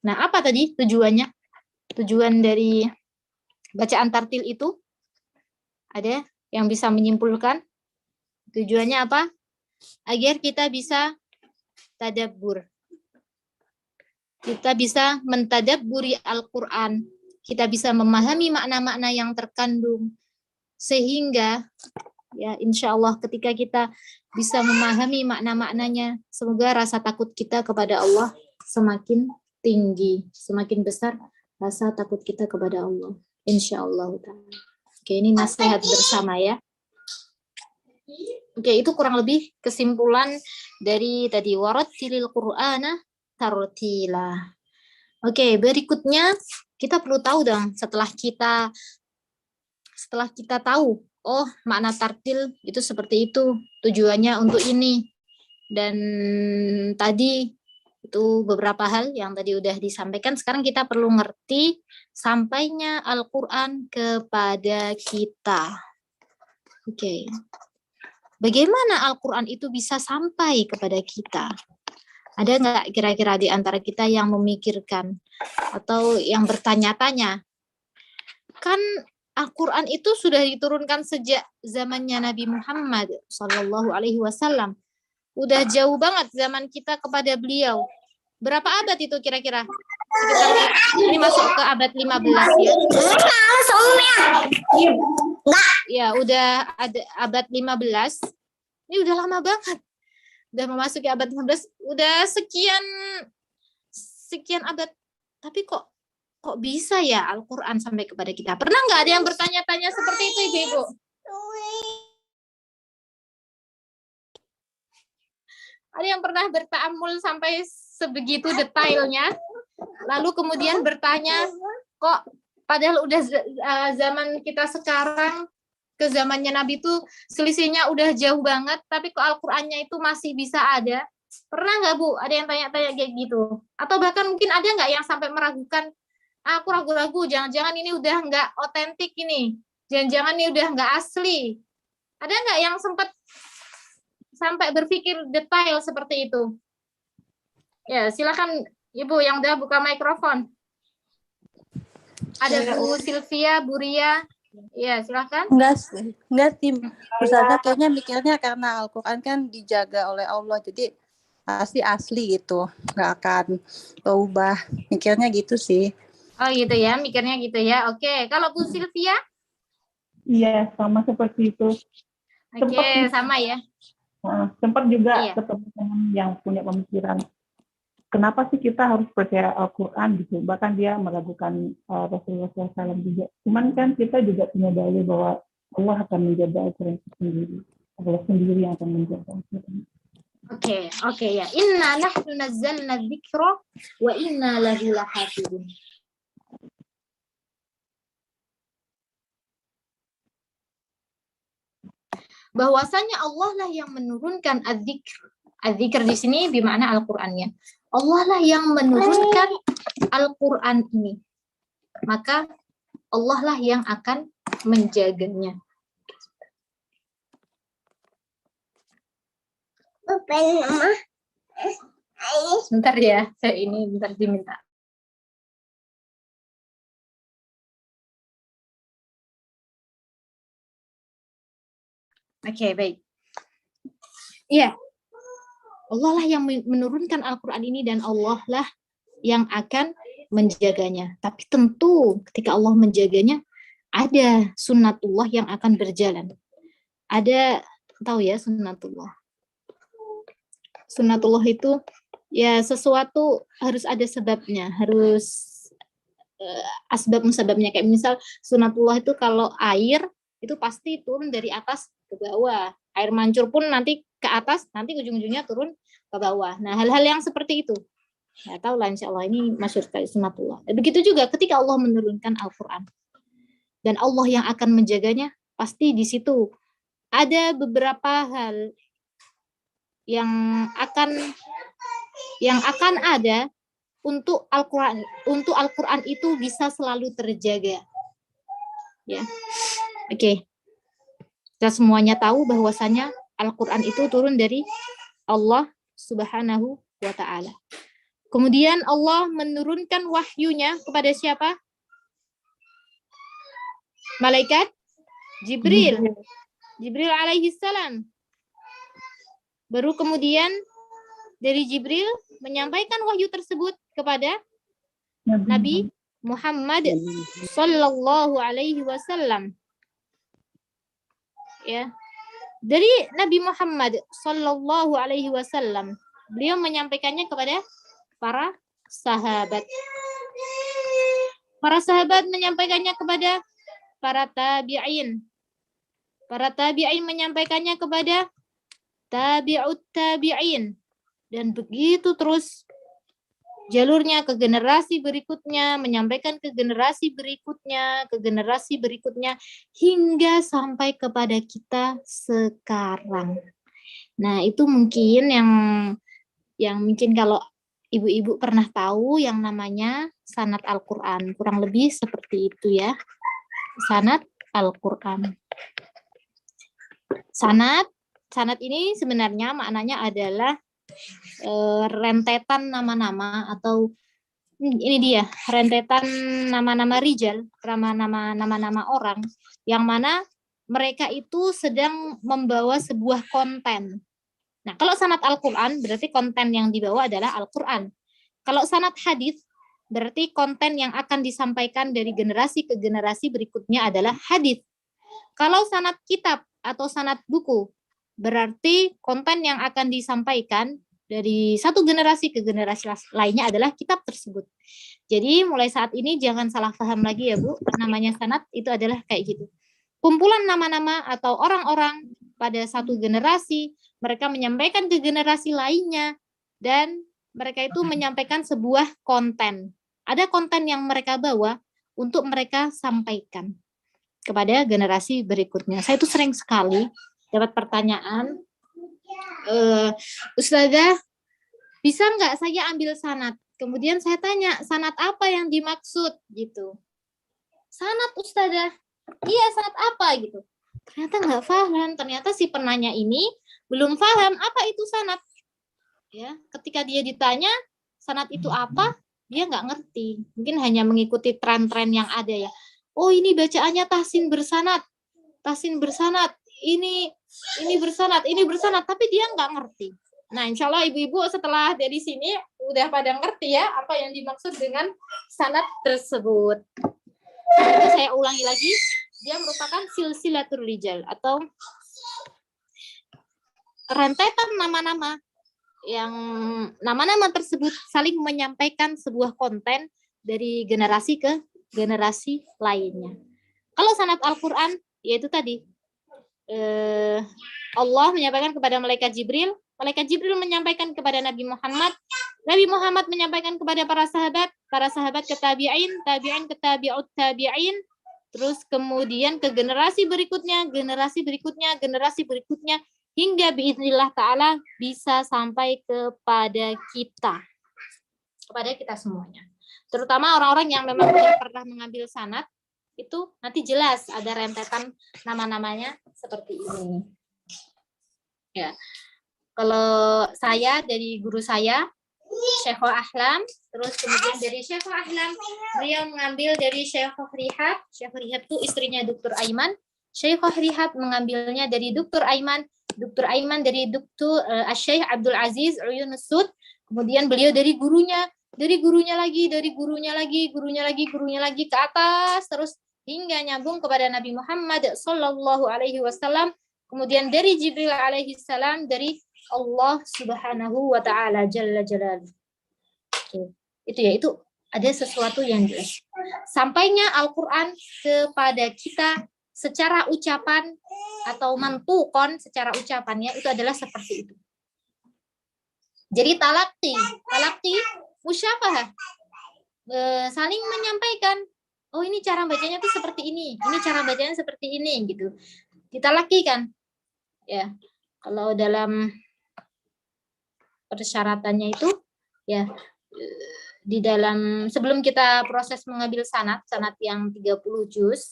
Nah, apa tadi tujuannya? Tujuan dari bacaan tartil itu? Ada yang bisa menyimpulkan? Tujuannya apa? Agar kita bisa tadabbur. Kita bisa mentadabburi Al-Quran. Kita bisa memahami makna-makna yang terkandung. Sehingga, ya insya Allah ketika kita bisa memahami makna-maknanya, semoga rasa takut kita kepada Allah semakin tinggi, semakin besar rasa takut kita kepada Allah. Insya Allah. Oke, ini nasihat bersama ya. Oke, itu kurang lebih kesimpulan dari tadi warattilil Qur'ana tartila. Oke, berikutnya kita perlu tahu dong setelah kita tahu, oh makna tartil itu seperti itu, tujuannya untuk ini. Dan tadi itu beberapa hal yang tadi udah disampaikan, sekarang kita perlu ngerti sampainya Al-Qur'an kepada kita. Oke. Bagaimana Al-Quran itu bisa sampai kepada kita? Ada nggak kira-kira di antara kita yang memikirkan atau yang bertanya-tanya? Kan Al-Quran itu sudah diturunkan sejak zamannya Nabi Muhammad SAW. Udah jauh banget zaman kita kepada beliau. Berapa abad itu kira-kira? Sekitar, ini masuk ke abad 15 ya. Ya, udah ada abad 15. Ini udah lama banget. Udah memasuki abad 15, udah sekian abad. Tapi kok bisa ya Al-Qur'an sampai kepada kita? Pernah nggak ada yang bertanya-tanya seperti itu, Ibu-ibu? Ada yang pernah berta'amul sampai sebegitu detailnya? Lalu kemudian bertanya, kok padahal udah zaman kita sekarang ke zamannya Nabi itu selisihnya udah jauh banget, tapi kok Al-Qur'annya itu masih bisa ada? Pernah nggak, Bu? Ada yang tanya-tanya kayak gitu? Atau bahkan mungkin ada nggak yang sampai meragukan, aku ragu-ragu, jangan-jangan ini udah nggak otentik ini, jangan-jangan ini udah nggak asli. Ada nggak yang sempat sampai berpikir detail seperti itu? Ya, silakan Ibu yang udah buka mikrofon. Ada Bu Sylvia, Bu Ria. Ya, silakan. Enggak tim. Ustazah kayaknya mikirnya karena Al-Quran kan dijaga oleh Allah, jadi pasti asli gitu, nggak akan berubah. Mikirnya gitu sih. Oh gitu ya, mikirnya gitu ya. Oke, kalau Bu Sylvia? Iya, sama seperti itu. Oke, sama ya. Sempat juga ketemu teman yang punya pemikiran, kenapa sih kita harus percaya Al-Quran gitu? Bahkan dia meragukan Rasulullah SAW juga. Cuman kan kita juga punya dalil bahwa Allah akan menjaga Al-Quran sendiri. Allah sendiri yang akan menjaga Al-Quran. Oke ya. Inna nahnu nazzalna dzikra wa inna lahu lahafizun. Bahwasanya Allah lah yang menurunkan adzikr. Adzikr di sini bermakna Al-Qur'annya. Allah lah yang menurunkan Al-Quran ini. Maka Allah lah yang akan menjaganya. Sebentar ya, saya ini bentar diminta. Oke, baik. Iya. Allah lah yang menurunkan Al-Quran ini dan Allah lah yang akan menjaganya. Tapi tentu ketika Allah menjaganya, ada sunnatullah yang akan berjalan. Ada, tahu ya sunnatullah. Sunnatullah itu ya sesuatu harus ada sebabnya, harus asbab-musababnya. Kayak misal sunnatullah itu kalau air itu pasti turun dari atas ke bawah. Air mancur pun nanti ke atas, nanti ujung-ujungnya turun ke bawah. Nah, hal-hal yang seperti itu. Ya, tahu lah insya Allah ini masyhur sekali sunnatullah. Begitu juga ketika Allah menurunkan Al-Quran. Dan Allah yang akan menjaganya, pasti di situ ada beberapa hal yang akan yang akan ada untuk Al-Qur'an itu bisa selalu terjaga. Ya. Oke. Kita semuanya tahu bahwasanya Al-Qur'an itu turun dari Allah Subhanahu wa taala. Kemudian Allah menurunkan wahyunya kepada siapa? Malaikat Jibril. Jibril alaihi salam. Baru kemudian dari Jibril menyampaikan wahyu tersebut kepada Nabi Muhammad sallallahu alaihi wasallam. Ya. Dari Nabi Muhammad sallallahu alaihi wasallam, beliau menyampaikannya kepada para sahabat. Para sahabat menyampaikannya kepada para tabi'in. Para tabi'in menyampaikannya kepada tabi'ut tabi'in. Dan begitu terus jalurnya ke generasi berikutnya, menyampaikan ke generasi berikutnya, hingga sampai kepada kita sekarang. Nah, itu mungkin yang mungkin kalau ibu-ibu pernah tahu yang namanya sanad Al-Qur'an. Kurang lebih seperti itu ya. Sanad Al-Qur'an. Sanad ini sebenarnya maknanya adalah rentetan nama-nama, atau ini dia rentetan nama-nama rijal, nama-nama orang yang mana mereka itu sedang membawa sebuah konten. Nah, kalau sanad Al-Qur'an berarti konten yang dibawa adalah Al-Qur'an. Kalau sanad hadis berarti konten yang akan disampaikan dari generasi ke generasi berikutnya adalah hadis. Kalau sanad kitab atau sanad buku berarti konten yang akan disampaikan dari satu generasi ke generasi lainnya adalah kitab tersebut. Jadi mulai saat ini jangan salah paham lagi ya Bu, namanya sanad itu adalah kayak gitu. Kumpulan nama-nama atau orang-orang pada satu generasi, mereka menyampaikan ke generasi lainnya, dan mereka itu menyampaikan sebuah konten. Ada konten yang mereka bawa untuk mereka sampaikan kepada generasi berikutnya. Saya itu sering sekali dapat pertanyaan, Ustazah, bisa nggak saya ambil sanad? Kemudian saya tanya, sanad apa yang dimaksud? Gitu. Sanad Ustazah. Iya, sanad apa? Gitu. Ternyata nggak paham. Ternyata si penanya ini belum paham apa itu sanad. Ya, ketika dia ditanya sanad itu apa, dia nggak ngerti. Mungkin hanya mengikuti tren-tren yang ada ya. Oh, ini bacaannya tahsin bersanad. Tahsin bersanad. Ini bersanad, tapi dia nggak ngerti. Nah, insya Allah ibu-ibu setelah dari sini udah pada ngerti ya apa yang dimaksud dengan sanad tersebut. Itu saya ulangi lagi, dia merupakan silsilatul rijal atau rentetan nama-nama yang nama-nama tersebut saling menyampaikan sebuah konten dari generasi ke generasi lainnya. Kalau sanad Al-Qur'an, yaitu tadi Allah menyampaikan kepada malaikat Jibril menyampaikan kepada Nabi Muhammad menyampaikan kepada para sahabat ke tabi'in ke tabi'ut tabi'in, terus kemudian ke generasi berikutnya, hingga biiznillah ta'ala bisa sampai kepada kita semuanya. Terutama orang-orang yang memang tidak pernah mengambil sanad, itu nanti jelas ada rentetan nama-namanya seperti ini. Ya. Kalau saya dari guru saya, Syekhul Ahlam, terus kemudian dari Syekhul Ahlam, beliau mengambil dari Syekhul Rihab. Syekhul Rihab itu istrinya Dr. Aiman. Syekhul Rihab mengambilnya dari Dr. Aiman dari Dr. Syekh Abdul Aziz Uyunus Sud. Kemudian beliau dari gurunya lagi ke atas, terus hingga nyambung kepada Nabi Muhammad sallallahu alaihi wasallam, kemudian dari Jibril alaihi salam, dari Allah Subhanahu wa taala jalla jalaluhu. Itu ada sesuatu yang jelas. Sampainya Al-Qur'an kepada kita secara ucapan atau mantukon secara ucapannya itu adalah seperti itu. Jadi talaqi musyafahah, saling menyampaikan, oh ini cara bacanya tuh seperti ini cara bacanya seperti ini gitu. Ditalakikan. Ya. Kalau dalam persyaratannya itu ya. Di dalam sebelum kita proses mengambil sanad yang 30 juz,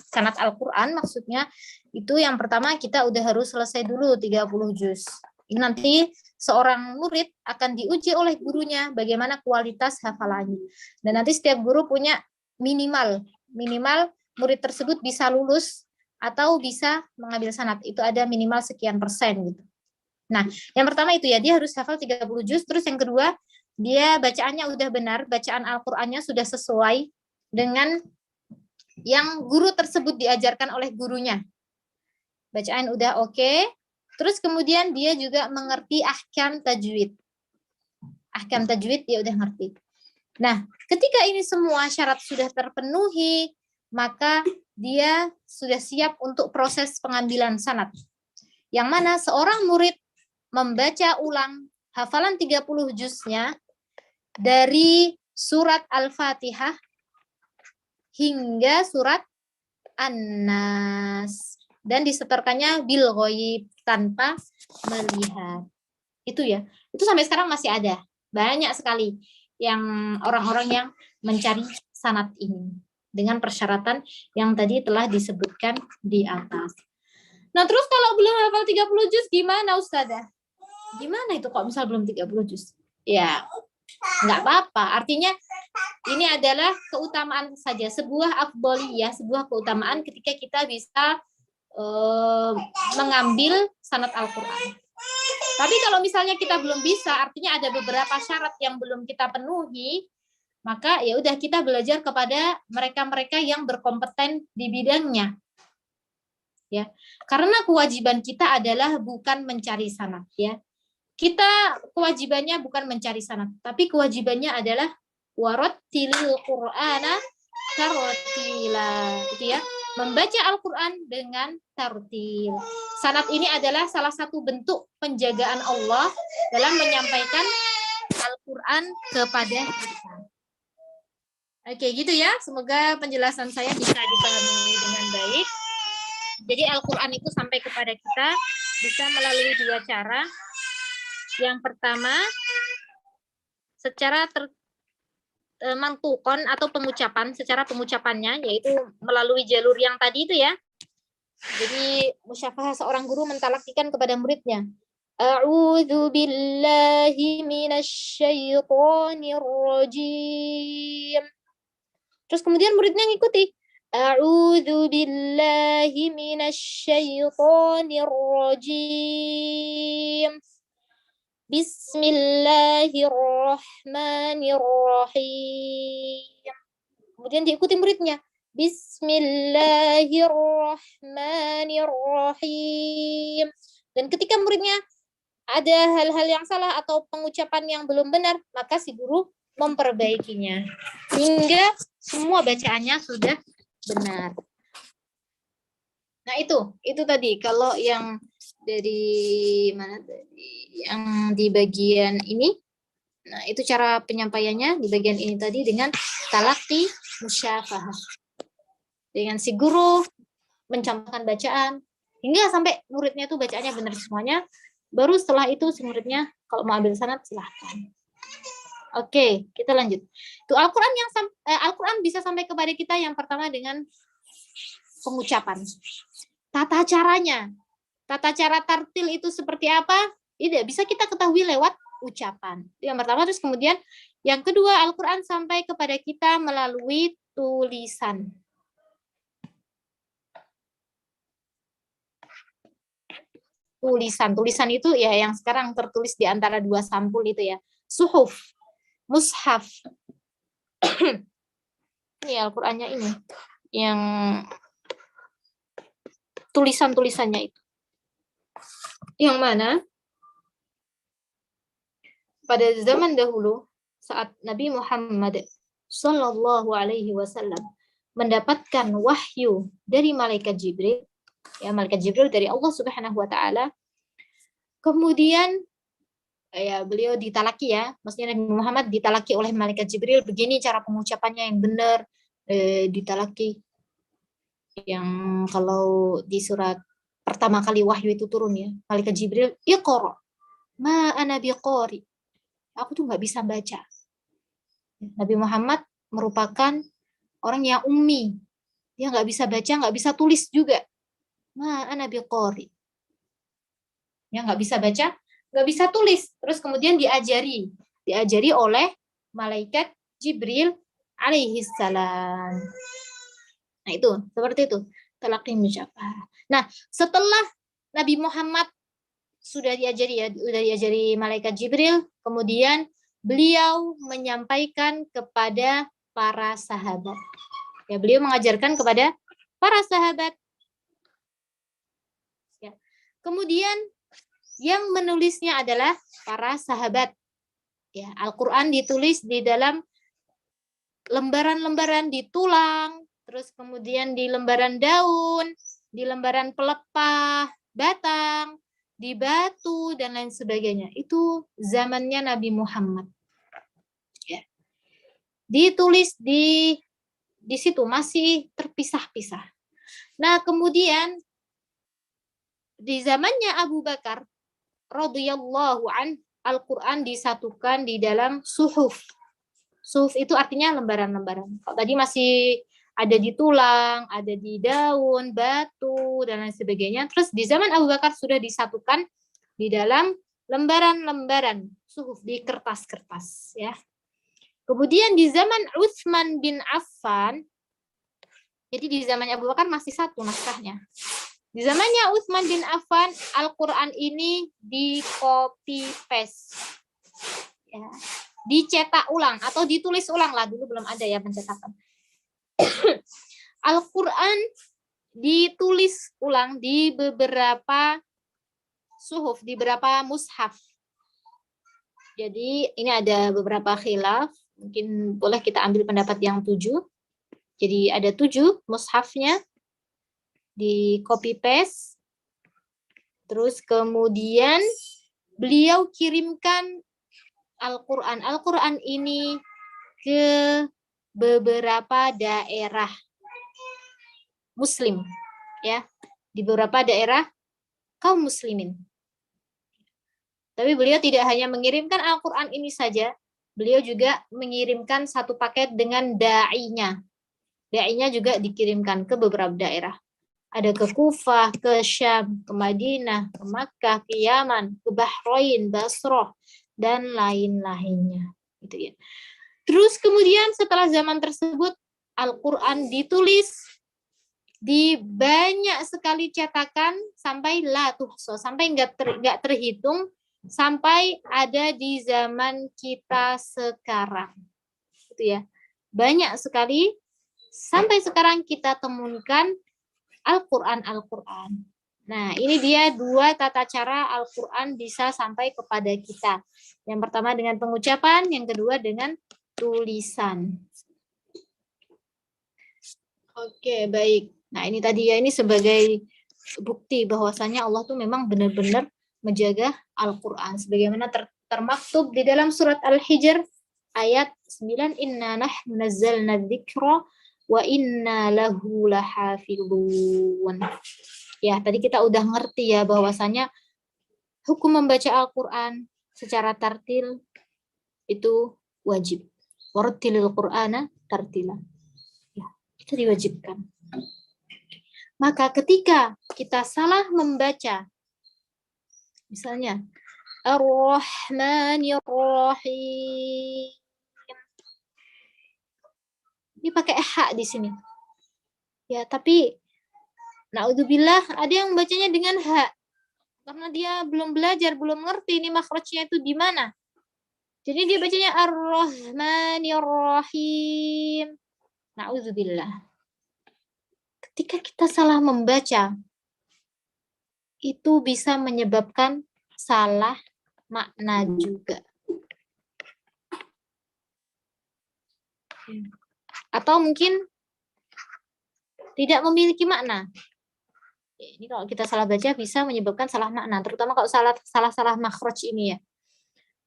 sanad Al-Qur'an maksudnya, itu yang pertama kita udah harus selesai dulu 30 juz. Nanti seorang murid akan diuji oleh gurunya bagaimana kualitas hafalannya. Dan nanti setiap guru punya minimal murid tersebut bisa lulus atau bisa mengambil sanad. Itu ada minimal sekian persen gitu. Nah, yang pertama itu ya, dia harus hafal 30 juz. Terus yang kedua, dia bacaannya udah benar, bacaan Al-Qur'annya sudah sesuai dengan yang guru tersebut diajarkan oleh gurunya. Bacaan udah oke. Terus kemudian dia juga mengerti ahkam tajwid. Ahkam tajwid dia udah ngerti. Nah, ketika ini semua syarat sudah terpenuhi, maka dia sudah siap untuk proses pengambilan sanad. Yang mana seorang murid membaca ulang hafalan 30 juznya dari surat Al-Fatihah hingga surat An-Nas, dan disetorkannya bil ghaib, tanpa melihat. Itu ya. Itu sampai sekarang masih ada. Banyak sekali yang orang-orang yang mencari sanad ini dengan persyaratan yang tadi telah disebutkan di atas. Nah, terus kalau belum hafal 30 juz gimana, Ustazah? Gimana itu kok misal belum 30 juz? Ya, nggak apa-apa. Artinya ini adalah keutamaan saja, sebuah afdholiyah, sebuah keutamaan ketika kita bisa mengambil sanad Al-Qur'an. Tapi kalau misalnya kita belum bisa, artinya ada beberapa syarat yang belum kita penuhi, maka ya udah kita belajar kepada mereka-mereka yang berkompeten di bidangnya. Ya. Karena kewajiban kita adalah bukan mencari sanad, ya. Kita kewajibannya bukan mencari sanad, tapi kewajibannya adalah warattilil Qur'ana tartila, gitu ya. Membaca Al-Qur'an dengan tartil. Sanad ini adalah salah satu bentuk penjagaan Allah dalam menyampaikan Al-Qur'an kepada kita. Oke, gitu ya. Semoga penjelasan saya bisa dipahami dengan baik. Jadi Al-Qur'an itu sampai kepada kita bisa melalui dua cara. Yang pertama, secara mantukon atau pengucapan, secara pengucapannya, yaitu melalui jalur yang tadi itu ya. Jadi musyafahah, seorang guru mentalaktikan kepada muridnya. A'udzu billahi minasyaitonir rajim. Terus kemudian muridnya ngikuti. A'udzu billahi minasyaitonir rajim. Bismillahirrahmanirrahim. Kemudian diikuti muridnya. Bismillahirrahmanirrahim. Dan ketika muridnya ada hal-hal yang salah atau pengucapan yang belum benar, maka si guru memperbaikinya hingga semua bacaannya sudah benar. Nah, itu tadi kalau yang dari mana tadi, yang di bagian ini. Nah, itu cara penyampaiannya di bagian ini tadi dengan talaqi musyafahah. Dengan si guru mencontohkan bacaan hingga sampai muridnya itu bacaannya benar semuanya. Baru setelah itu si muridnya kalau mau ambil sanad silahkan. Oke, kita lanjut. Itu Al-Qur'an Al-Qur'an bisa sampai kepada kita yang pertama dengan pengucapan. Tata caranya. Tata cara tartil itu seperti apa? Tidak bisa kita ketahui lewat ucapan. Yang pertama. Terus kemudian yang kedua, Al-Qur'an sampai kepada kita melalui tulisan. Tulisan itu ya yang sekarang tertulis di antara dua sampul itu ya. Suhuf, mushaf. Ini Al-Qur'annya ini yang tulisan-tulisannya itu. Yang mana pada zaman dahulu saat Nabi Muhammad Sallallahu Alaihi Wasallam mendapatkan wahyu dari malaikat Jibril, ya malaikat Jibril dari Allah Subhanahu Wa Taala, kemudian ya beliau ditalaki ya, maksudnya Nabi Muhammad ditalaki oleh malaikat Jibril, begini cara pengucapannya yang benar, ditalaki yang kalau di surat pertama kali wahyu itu turun ya, malaikat Jibril, Iqra ma ana biqari. aku tuh nggak bisa baca. Nabi Muhammad merupakan orang yang ummi. Dia nggak bisa baca, nggak bisa tulis juga. Ana biqari. Ya nggak bisa baca, nggak bisa tulis. Terus kemudian diajari oleh malaikat Jibril alaihi salam. Nah itu seperti itu talaqi musyafah. Nah setelah Nabi Muhammad sudah diajari malaikat Jibril, kemudian beliau menyampaikan kepada para sahabat. Ya, beliau mengajarkan kepada para sahabat. Ya. Kemudian yang menulisnya adalah para sahabat. Ya, Al-Qur'an ditulis di dalam lembaran-lembaran di tulang, terus kemudian di lembaran daun, di lembaran pelepah, batang, di batu dan lain sebagainya. Itu zamannya Nabi Muhammad. Ya. Ditulis di situ masih terpisah-pisah. Nah, kemudian di zamannya Abu Bakar radhiyallahu an, Al-Qur'an disatukan di dalam suhuf. Suhuf itu artinya lembaran-lembaran. Kalau tadi masih ada di tulang, ada di daun, batu, dan lain sebagainya. Terus di zaman Abu Bakar sudah disatukan di dalam lembaran-lembaran suhuf, di kertas-kertas. Ya. Kemudian di zaman Utsman bin Affan, jadi di zaman Abu Bakar masih satu naskahnya. Di zamannya Utsman bin Affan, Al-Quran ini di copy paste. Ya. Dicetak ulang atau ditulis ulang lah, dulu belum ada ya pencetakan. Al-Quran ditulis ulang di beberapa suhuf, di beberapa mushaf. Jadi ini ada beberapa khilaf, mungkin boleh kita ambil pendapat yang 7. Jadi ada 7 mushafnya di copy paste. Terus kemudian beliau kirimkan Al-Quran ini ke beberapa daerah muslim, ya, di beberapa daerah kaum muslimin. Tapi beliau tidak hanya mengirimkan Al-Quran ini saja, beliau juga mengirimkan satu paket dengan da'inya. Da'inya juga dikirimkan ke beberapa daerah. Ada ke Kufah, ke Syam, ke Madinah, ke Makkah, ke Yaman, ke Bahrain, Basrah, dan lain-lainnya. Gitu ya. Terus kemudian setelah zaman tersebut, Al-Quran ditulis di banyak sekali cetakan sampai la tuhsa, sampai nggak terhitung, sampai ada di zaman kita sekarang. Gitu ya. Banyak sekali, sampai sekarang kita temukan Al-Quran. Nah, ini dia 2 tata cara Al-Quran bisa sampai kepada kita. Yang pertama dengan pengucapan, yang kedua dengan tulisan. Oke, baik. Nah, ini tadi ya, ini sebagai bukti bahwasanya Allah tuh memang benar-benar menjaga Al-Quran. Sebagaimana termaktub di dalam surat Al-Hijr ayat 9, Inna nahnu nazzalna dzikra wa inna lahu lahafidhun. Ya, tadi kita udah ngerti ya bahwasanya hukum membaca Al-Quran secara tartil itu wajib. Warattilil Qur'ana tartila. Ya, itu diwajibkan. Maka ketika kita salah membaca, misalnya Ar-Rahmanir-Rahim, ini pakai hak di sini. Ya, tapi naudzubillah ada yang bacanya dengan hak. Karena dia belum belajar, belum ngerti ini makhrajnya itu di mana. Jadi dia bacanya Ar-Rahmanir-Rahim. Naudzubillah. Ketika kita salah membaca, itu bisa menyebabkan salah makna juga. Atau mungkin tidak memiliki makna. Ini kalau kita salah baca bisa menyebabkan salah makna, terutama kalau salah makhraj ini ya.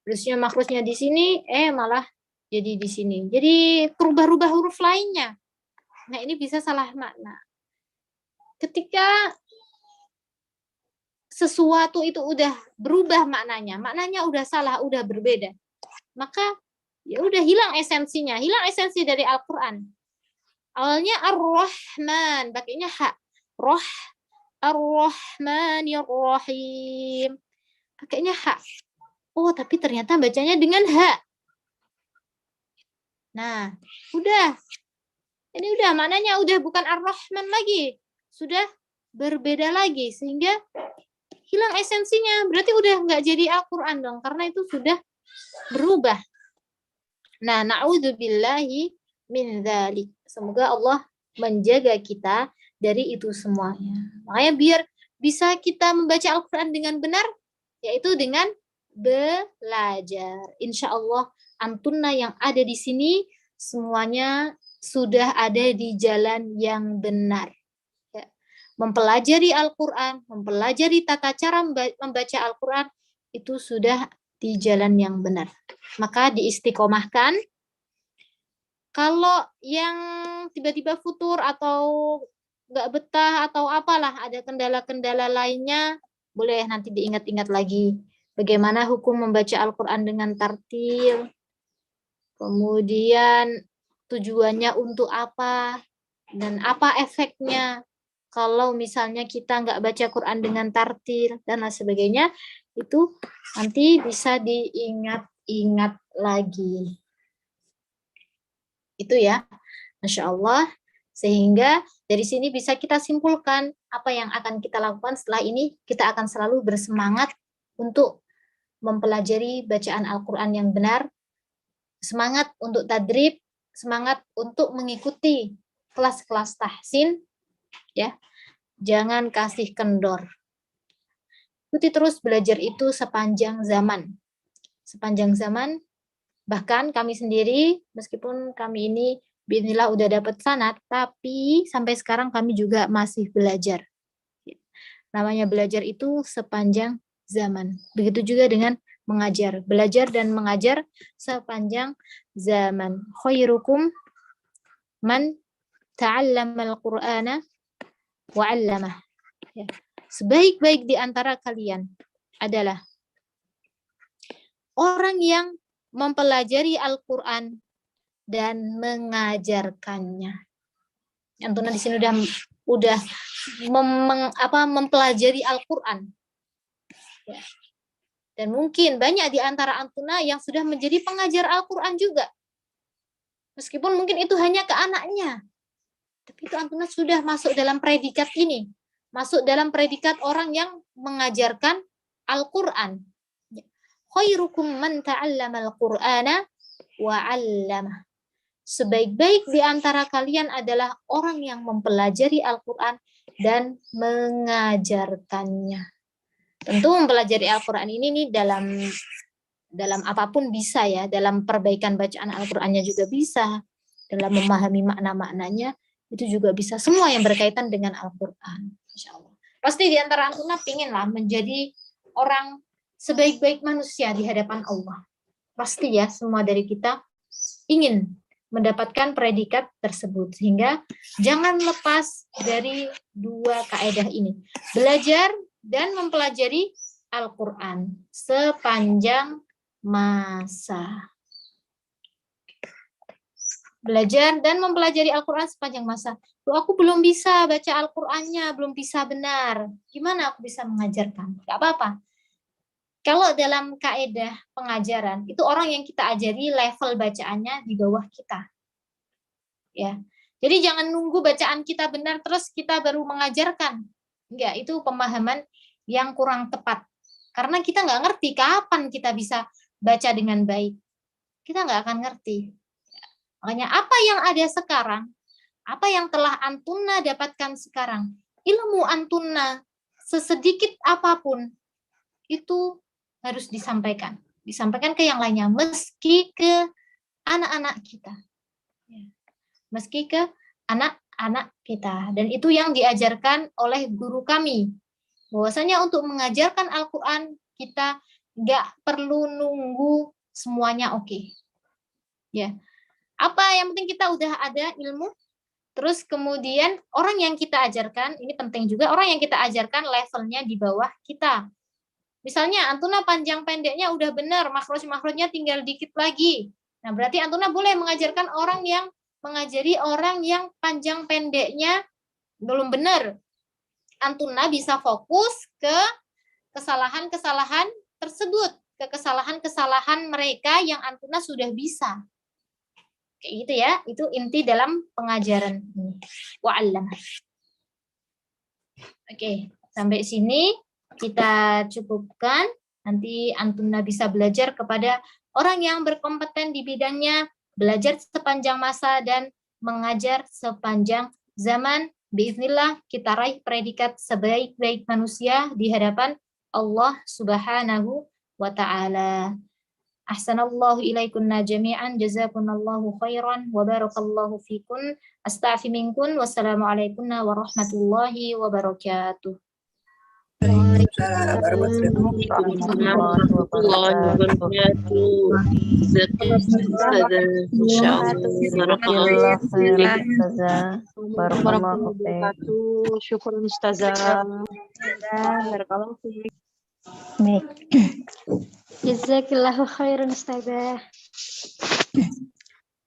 Terusnya makhrajnya di sini, malah jadi di sini. Jadi berubah-ubah huruf lainnya. Nah, ini bisa salah makna. Ketika sesuatu itu udah berubah maknanya udah salah, udah berbeda. maka ya udah hilang esensinya, hilang esensi dari Al-Qur'an. Awalnya Ar-Rahman, pakainya ha. Roh Ar-Rahmanir-Rahim. Pakainya ha. Oh, tapi ternyata bacanya dengan ha. Nah, udah. Ini udah maknanya udah bukan Ar-Rahman lagi. Sudah berbeda lagi sehingga hilang esensinya. Berarti udah nggak jadi Al-Qur'an dong karena itu sudah berubah. Nah, na'udzubillahi min dzalik. Semoga Allah menjaga kita dari itu semuanya. Makanya biar bisa kita membaca Al-Qur'an dengan benar, yaitu dengan belajar. Insya Allah antunna yang ada di sini semuanya sudah ada di jalan yang benar. Ya. Mempelajari Al-Quran, mempelajari tata cara membaca Al-Quran, itu sudah di jalan yang benar. Maka diistiqomahkan. Kalau yang tiba-tiba futur atau nggak betah atau apalah, ada kendala-kendala lainnya, boleh nanti diingat-ingat lagi. Bagaimana hukum membaca Al-Quran dengan tartil, kemudian tujuannya untuk apa, dan apa efeknya kalau misalnya kita nggak baca Quran dengan tartil, dan lain sebagainya, itu nanti bisa diingat-ingat lagi. Itu ya, Masya Allah. Sehingga dari sini bisa kita simpulkan apa yang akan kita lakukan setelah ini. Kita akan selalu bersemangat untuk mempelajari bacaan Al-Quran yang benar, semangat untuk tadrib, semangat untuk mengikuti kelas-kelas tahsin, ya. Jangan kasih kendor. Ikuti terus belajar itu sepanjang zaman. Sepanjang zaman, bahkan kami sendiri, meskipun kami ini bismillah udah dapat sanad, tapi sampai sekarang kami juga masih belajar. Namanya belajar itu sepanjang zaman. Begitu juga dengan mengajar, belajar dan mengajar sepanjang zaman. Khairukum man ta'allamal Qur'ana wa 'allamah. Ya. Sebaik-baik di antara kalian adalah orang yang mempelajari Al-Qur'an dan mengajarkannya. Antuna di sini udah mempelajari Al-Qur'an. Ya. Dan mungkin banyak di antara antuna yang sudah menjadi pengajar Al-Quran juga. Meskipun mungkin itu hanya ke anaknya. Tapi itu antuna sudah masuk dalam predikat ini. Masuk dalam predikat orang yang mengajarkan Al-Quran. Khairukum man ta'allamal Qur'ana wa 'allamah. Sebaik-baik di antara kalian adalah orang yang mempelajari Al-Quran dan mengajarkannya. Tentu mempelajari Al-Quran ini nih dalam apapun bisa ya, dalam perbaikan bacaan Al-Qurannya juga bisa, dalam memahami makna-maknanya itu juga bisa, semua yang berkaitan dengan Al-Quran. Insya Allah. Pasti di antara antuna pinginlah menjadi orang sebaik-baik manusia di hadapan Allah. Pasti ya, semua dari kita ingin mendapatkan predikat tersebut. Sehingga jangan lepas dari dua kaidah ini. Belajar dan mempelajari Al-Quran sepanjang masa. Belajar dan mempelajari Al-Quran sepanjang masa. Loh, aku belum bisa baca Al-Qurannya, belum bisa benar. Gimana aku bisa mengajarkan? Gak apa-apa. Kalau dalam kaidah pengajaran, itu orang yang kita ajari level bacaannya di bawah kita. Ya. Jadi jangan nunggu bacaan kita benar terus kita baru mengajarkan. Enggak, itu pemahaman yang kurang tepat. Karena kita nggak ngerti kapan kita bisa baca dengan baik. Kita nggak akan ngerti. Makanya apa yang ada sekarang, apa yang telah antuna dapatkan sekarang, ilmu antuna sesedikit apapun, itu harus disampaikan. Disampaikan ke yang lainnya, meski ke anak-anak kita. Meski ke anak-anak kita. Dan itu yang diajarkan oleh guru kami. Bahwasanya untuk mengajarkan Al-Quran, kita nggak perlu nunggu semuanya oke. Ya. Apa yang penting kita udah ada ilmu, terus kemudian orang yang kita ajarkan, ini penting juga, orang yang kita ajarkan levelnya di bawah kita. Misalnya Antuna panjang pendeknya udah benar, makhraj-makhrajnya tinggal dikit lagi. Nah, berarti Antuna boleh mengajarkan mengajari orang yang panjang pendeknya belum benar. Antuna bisa fokus ke kesalahan-kesalahan tersebut, ke kesalahan-kesalahan mereka yang Antuna sudah bisa. Kayak gitu ya, itu inti dalam pengajaran ini. Wa'allam. Oke, sampai sini kita cukupkan. Nanti Antuna bisa belajar kepada orang yang berkompeten di bidangnya, belajar sepanjang masa dan mengajar sepanjang zaman. Biiznillah kita raih predikat sebaik-baik manusia di hadapan Allah Subhanahu wa ta'ala. Ahsanallahu ilaikunna jami'an, jazakunallahu khairan, wa barakallahu fikun, astaghfi minkun, wassalamualaikum warahmatullahi wabarakatuh. Syukur Ustazah. Baik. Jazakillahu khairan Ustazah.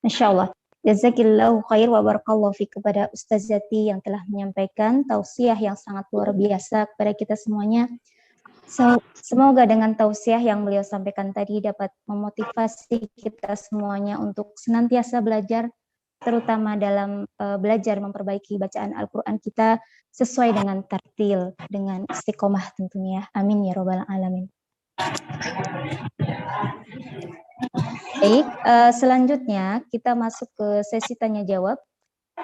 Insyaallah. Jazakillahu khair wa barakallahu fiik kepada Ustazati yang telah menyampaikan tausiah yang sangat luar biasa kepada kita semuanya. Semoga dengan tausiah yang beliau sampaikan tadi dapat memotivasi kita semuanya untuk senantiasa belajar, terutama dalam belajar memperbaiki bacaan Al-Quran kita sesuai dengan tartil, dengan istiqomah tentunya. Amin ya robbal alamin. Baik, selanjutnya kita masuk ke sesi tanya jawab.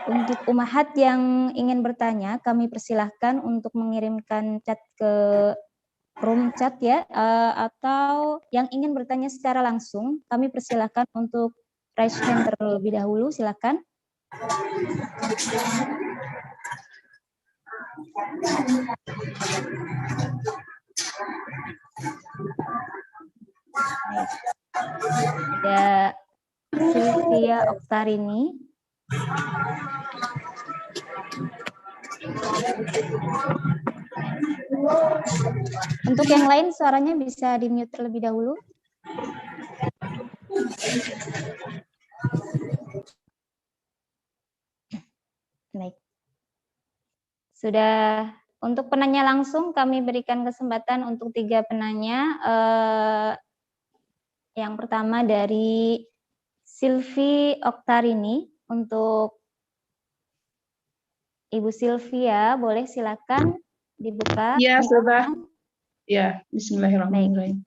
Untuk umahat yang ingin bertanya, kami persilahkan untuk mengirimkan chat ke room chat ya, atau yang ingin bertanya secara langsung, kami persilahkan untuk raise hand terlebih dahulu, silakan. Ada Sylvia Oktarini. Untuk yang lain suaranya bisa di-mute terlebih dahulu. Baik. Sudah, untuk penanya langsung kami berikan kesempatan untuk 3 penanya. Yang pertama dari Sylvie Oktarini. Untuk Ibu Sylvia, boleh silakan dibuka. Ya, sudah. Ya, bismillahirrahmanirrahim.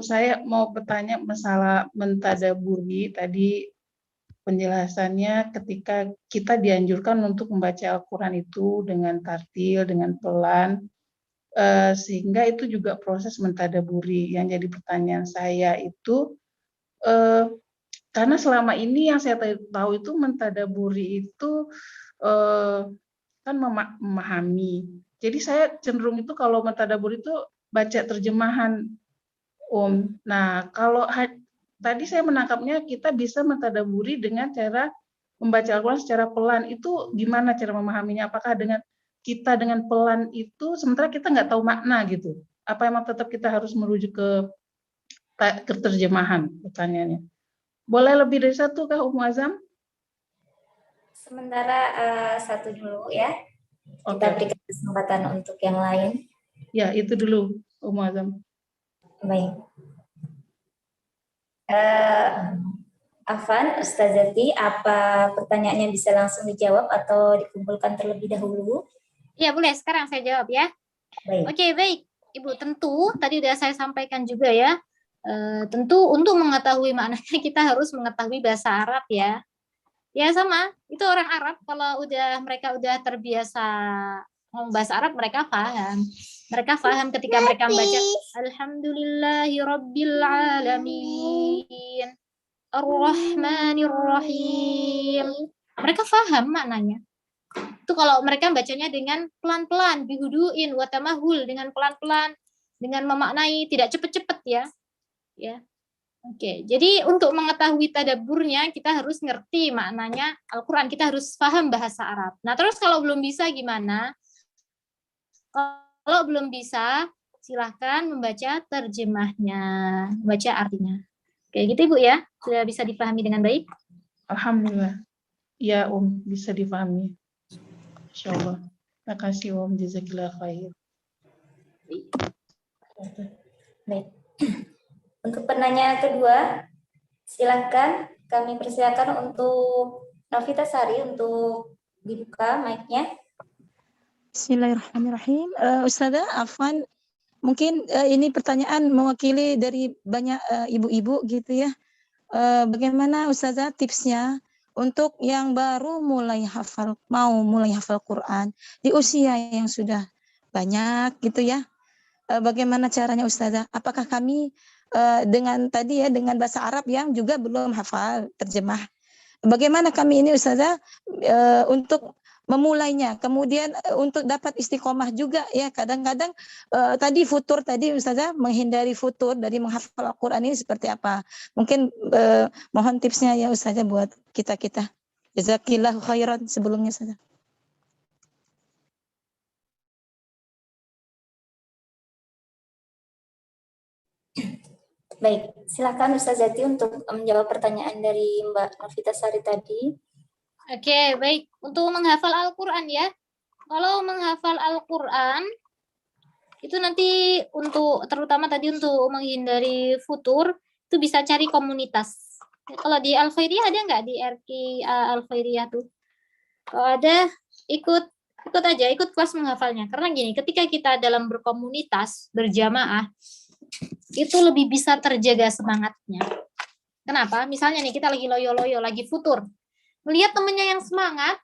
Saya mau bertanya masalah mentadaburi. Tadi penjelasannya ketika kita dianjurkan untuk membaca Al-Quran itu dengan tartil, dengan pelan, sehingga itu juga proses mentadaburi. Yang jadi pertanyaan saya itu, karena selama ini yang saya tahu itu mentadaburi itu kan memahami. Jadi saya cenderung itu kalau mentadaburi itu baca terjemahan, Om. Nah, kalau tadi saya menangkapnya kita bisa mentadaburi dengan cara membaca Al-Quran secara pelan. Itu gimana cara memahaminya? Apakah kita dengan pelan itu, sementara kita nggak tahu makna gitu? Apa emang tetap kita harus merujuk ke terjemahan? Pertanyaannya. Boleh lebih dari satu kah, Ummu Azam? Sementara satu dulu ya. Kita berikan kesempatan untuk yang lain. Ya, itu dulu, Ummu Azam. Baik. Afan, Ustazati, apa pertanyaannya bisa langsung dijawab atau dikumpulkan terlebih dahulu? Ya, boleh. Sekarang saya jawab ya. Baik. Oke, baik. Ibu, tentu tadi sudah saya sampaikan juga ya. Tentu untuk mengetahui maknanya kita harus mengetahui bahasa Arab ya. Ya sama, itu orang Arab kalau mereka udah terbiasa ngomong bahasa Arab, mereka paham. Mereka paham ketika mereka membaca Alhamdulillahirabbil alamin Ar-Rahmanir-Rahim. Mereka paham maknanya. Itu kalau mereka bacanya dengan pelan-pelan, bihuduin wa tamahul, dengan pelan-pelan, dengan memaknai, tidak cepat-cepat ya. Ya. Oke, jadi untuk mengetahui tadabburnya kita harus ngerti maknanya Al-Qur'an, kita harus paham bahasa Arab. Nah, terus kalau belum bisa gimana? Kalau belum bisa, silahkan membaca terjemahnya, membaca artinya. Kayak gitu Ibu ya, sudah bisa dipahami dengan baik? Alhamdulillah. Ya bisa dipahami. Insya Allah. Terima kasih Jazakallah khair. Baik. Untuk penanya kedua, silakan kami persilakan untuk Novita Sari untuk dibuka mic-nya. Bismillahirrahmanirrahim. Ustazah Afwan, mungkin ini pertanyaan mewakili dari banyak ibu-ibu gitu ya. Bagaimana Ustazah tipsnya untuk yang baru mulai hafal Quran di usia yang sudah banyak gitu ya? Bagaimana caranya Ustazah? Apakah kami dengan tadi ya dengan bahasa Arab yang juga belum hafal terjemah? Bagaimana kami ini Ustazah untuk memulainya, kemudian untuk dapat istiqomah juga ya, kadang-kadang tadi futur tadi Ustazah, menghindari futur dari menghafal Al-Quran ini seperti apa? Mungkin mohon tipsnya ya Ustazah buat kita-kita. Jazakillahu khairan sebelumnya Ustazah. Baik, silakan Ustazati untuk menjawab pertanyaan dari Mbak Novita Sari tadi. Oke, baik. Untuk menghafal Al-Quran ya. Kalau menghafal Al-Quran, itu nanti untuk, terutama tadi untuk menghindari futur, itu bisa cari komunitas. Kalau di Al-Khairiyah ada nggak di RQ Al-Khairiyah tuh? Kalau ada, ikut aja, ikut kelas menghafalnya. Karena gini, ketika kita dalam berkomunitas, berjamaah, itu lebih bisa terjaga semangatnya. Kenapa? Misalnya nih, kita lagi loyo-loyo, lagi futur. Melihat temennya yang semangat,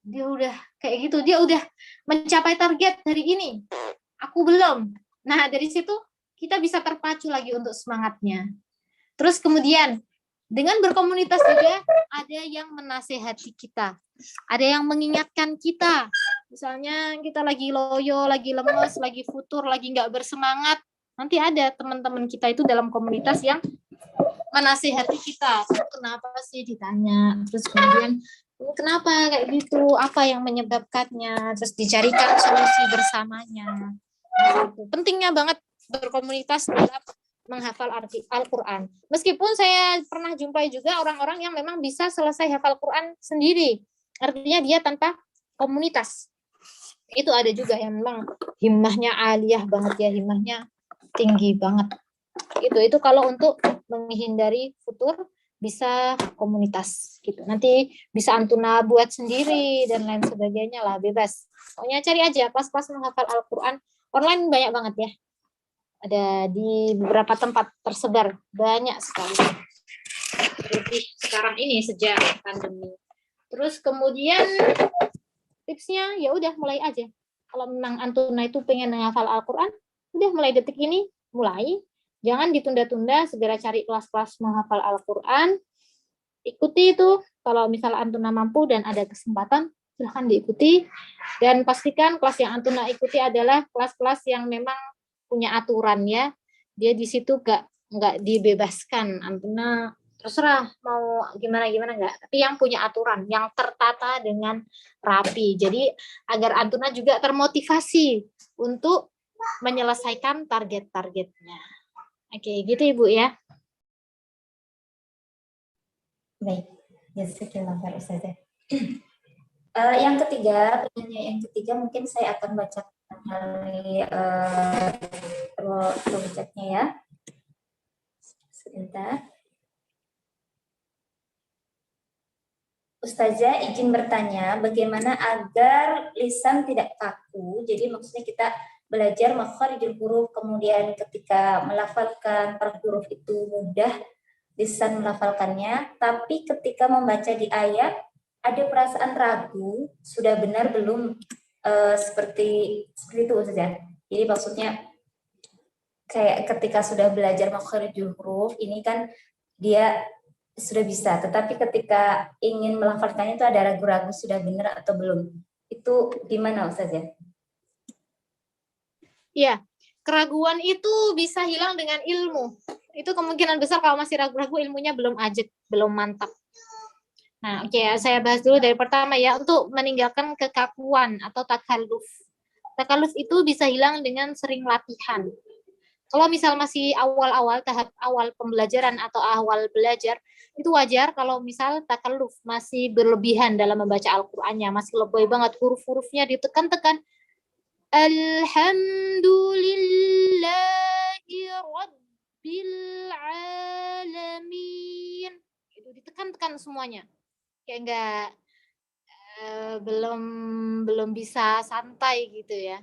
dia udah kayak gitu, dia udah mencapai target hari ini, aku belum. Nah, dari situ kita bisa terpacu lagi untuk semangatnya. Terus kemudian, dengan berkomunitas juga, ada yang menasehati kita, ada yang mengingatkan kita. Misalnya kita lagi loyo, lagi lemes, lagi futur, lagi nggak bersemangat, nanti ada teman-teman kita itu dalam komunitas yang menasihati kita. Kenapa sih ditanya? Terus kemudian kenapa kayak gitu? Apa yang menyebabkannya? Terus dicarikan solusi bersamanya. Nah, pentingnya banget berkomunitas dalam menghafal Al-Quran. Meskipun saya pernah jumpai juga orang-orang yang memang bisa selesai hafal Quran sendiri. Artinya dia tanpa komunitas. Itu ada juga yang memang himmahnya aliyah banget ya, himmahnya tinggi banget. Itu kalau untuk menghindari futur bisa komunitas gitu. Nanti bisa Antuna buat sendiri dan lain sebagainya lah, bebas. Pokoknya cari aja kelas-kelas menghafal Al-Quran. Online banyak banget ya. Ada di beberapa tempat tersebar, banyak sekali. Lebih sekarang ini sejak pandemi. Terus kemudian tipsnya ya udah mulai aja. Kalau memang Antuna itu pengen menghafal Al-Quran, udah mulai detik ini mulai. Jangan ditunda-tunda, segera cari kelas-kelas menghafal Al-Quran. Ikuti itu, kalau misalnya Antuna mampu dan ada kesempatan, silahkan diikuti. Dan pastikan kelas yang Antuna ikuti adalah kelas-kelas yang memang punya aturan ya. Dia di situ nggak dibebaskan. Antuna terserah mau gimana-gimana nggak. Tapi yang punya aturan, yang tertata dengan rapi. Jadi agar Antuna juga termotivasi untuk menyelesaikan target-targetnya. Oke, gitu Ibu ya. Baik, jazakallah khair Ustazah. Yang ketiga, penanya yang ketiga mungkin saya akan baca dari chatnya ya. Sebentar. Ustazah izin bertanya, bagaimana agar lisan tidak kaku? Jadi maksudnya kita belajar makharijul huruf, kemudian ketika melafalkan per huruf itu mudah lisan melafalkannya, tapi ketika membaca di ayat ada perasaan ragu, sudah benar belum, seperti itu saja. Jadi maksudnya kayak ketika sudah belajar makharijul huruf ini kan dia sudah bisa, tetapi ketika ingin melafalkannya itu ada ragu-ragu sudah benar atau belum. Itu gimana Ustazah? Ya, keraguan itu bisa hilang dengan ilmu. Itu kemungkinan besar kalau masih ragu-ragu ilmunya belum ajek, belum mantap. Nah, oke, saya bahas dulu dari pertama ya, untuk meninggalkan kekakuan atau takalluf. Takalluf itu bisa hilang dengan sering latihan. Kalau misal masih awal-awal, tahap awal pembelajaran atau awal belajar, itu wajar kalau misal takalluf masih berlebihan dalam membaca Al-Qur'annya, masih lebay banget, huruf-hurufnya ditekan-tekan. Alhamdulillahi Rabbil Alamin. Itu ditekan-tekan semuanya. Kayak enggak belum bisa santai gitu ya.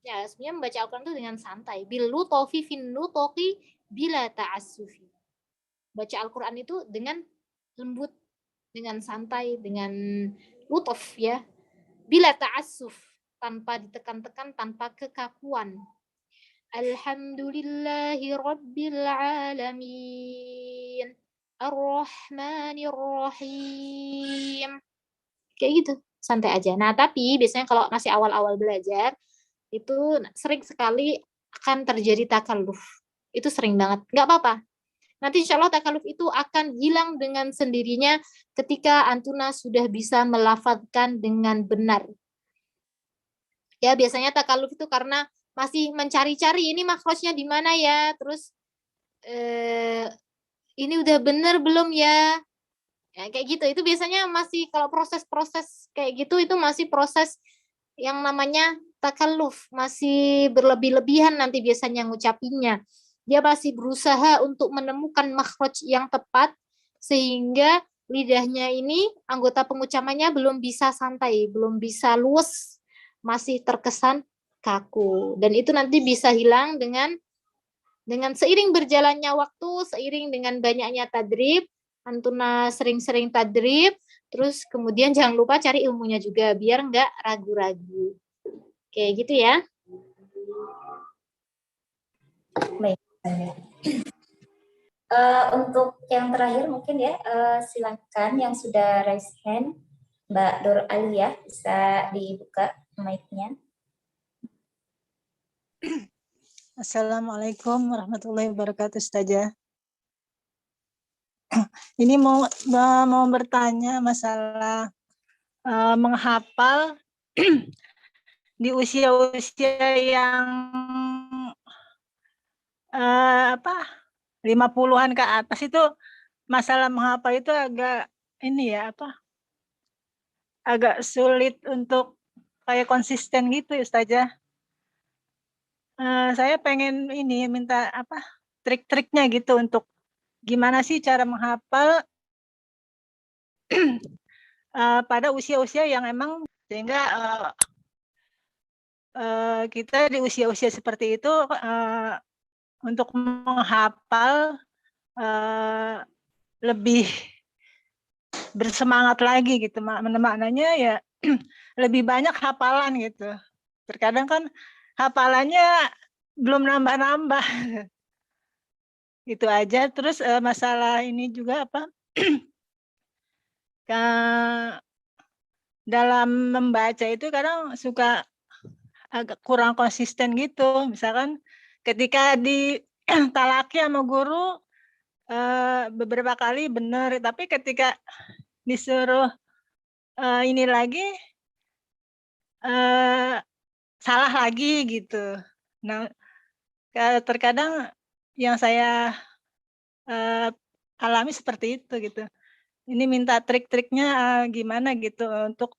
Ya, sebenarnya membaca Al-Quran itu dengan santai. Bil lutofi fin lutofi bila ta'assufi. Baca Al-Quran itu dengan lembut, dengan santai, dengan lutof ya. Bila ta'assuf, tanpa ditekan-tekan, tanpa kekakuan. Alhamdulillahi Rabbil Alamin. Ar-Rahmanir-Rahim. Kayak gitu, santai aja. Nah, tapi biasanya kalau masih awal-awal belajar, itu sering sekali akan terjadi takalluf. Itu sering banget. Nggak apa-apa. Nanti insya Allah takalluf itu akan hilang dengan sendirinya ketika Antuna sudah bisa melafadzkan dengan benar. Ya, biasanya takalluf itu karena masih mencari-cari ini makhrajnya di mana ya, terus ini udah benar belum ya? Ya, kayak gitu. Itu biasanya masih kalau proses-proses kayak gitu itu masih proses yang namanya takalluf, masih berlebih-lebihan nanti biasanya ngucapinnya. Dia masih berusaha untuk menemukan makhraj yang tepat sehingga lidahnya ini, anggota pengucapannya belum bisa santai, belum bisa luwes, masih terkesan kaku. Dan itu nanti bisa hilang dengan seiring berjalannya waktu, seiring dengan banyaknya tadrib, Antuna sering-sering tadrib, terus kemudian jangan lupa cari ilmunya juga, biar nggak ragu-ragu. Kayak gitu ya. Baik. Untuk yang terakhir mungkin ya, silakan yang sudah raise hand, Mbak Nur Alia, bisa dibuka mic-nya. Assalamualaikum warahmatullahi wabarakatuh, Ustazah. Ini mau bertanya masalah menghafal di usia-usia yang 50-an ke atas itu, masalah menghafal itu agak ini ya, agak sulit untuk kayak konsisten gitu ya, Ustazah. Saya pengen ini minta trik-triknya gitu untuk gimana sih cara menghafal pada usia-usia yang emang sehingga kita di usia-usia seperti itu untuk menghafal lebih bersemangat lagi gitu, maknanya ya lebih banyak hafalan gitu. Terkadang kan hafalannya belum nambah-nambah. Itu aja. Terus masalah ini juga dalam membaca itu kadang suka agak kurang konsisten gitu. Misalkan ketika di talaki sama guru beberapa kali benar, tapi ketika disuruh ini lagi salah lagi gitu. Nah, terkadang yang saya alami seperti itu gitu. Ini minta trik-triknya gimana gitu untuk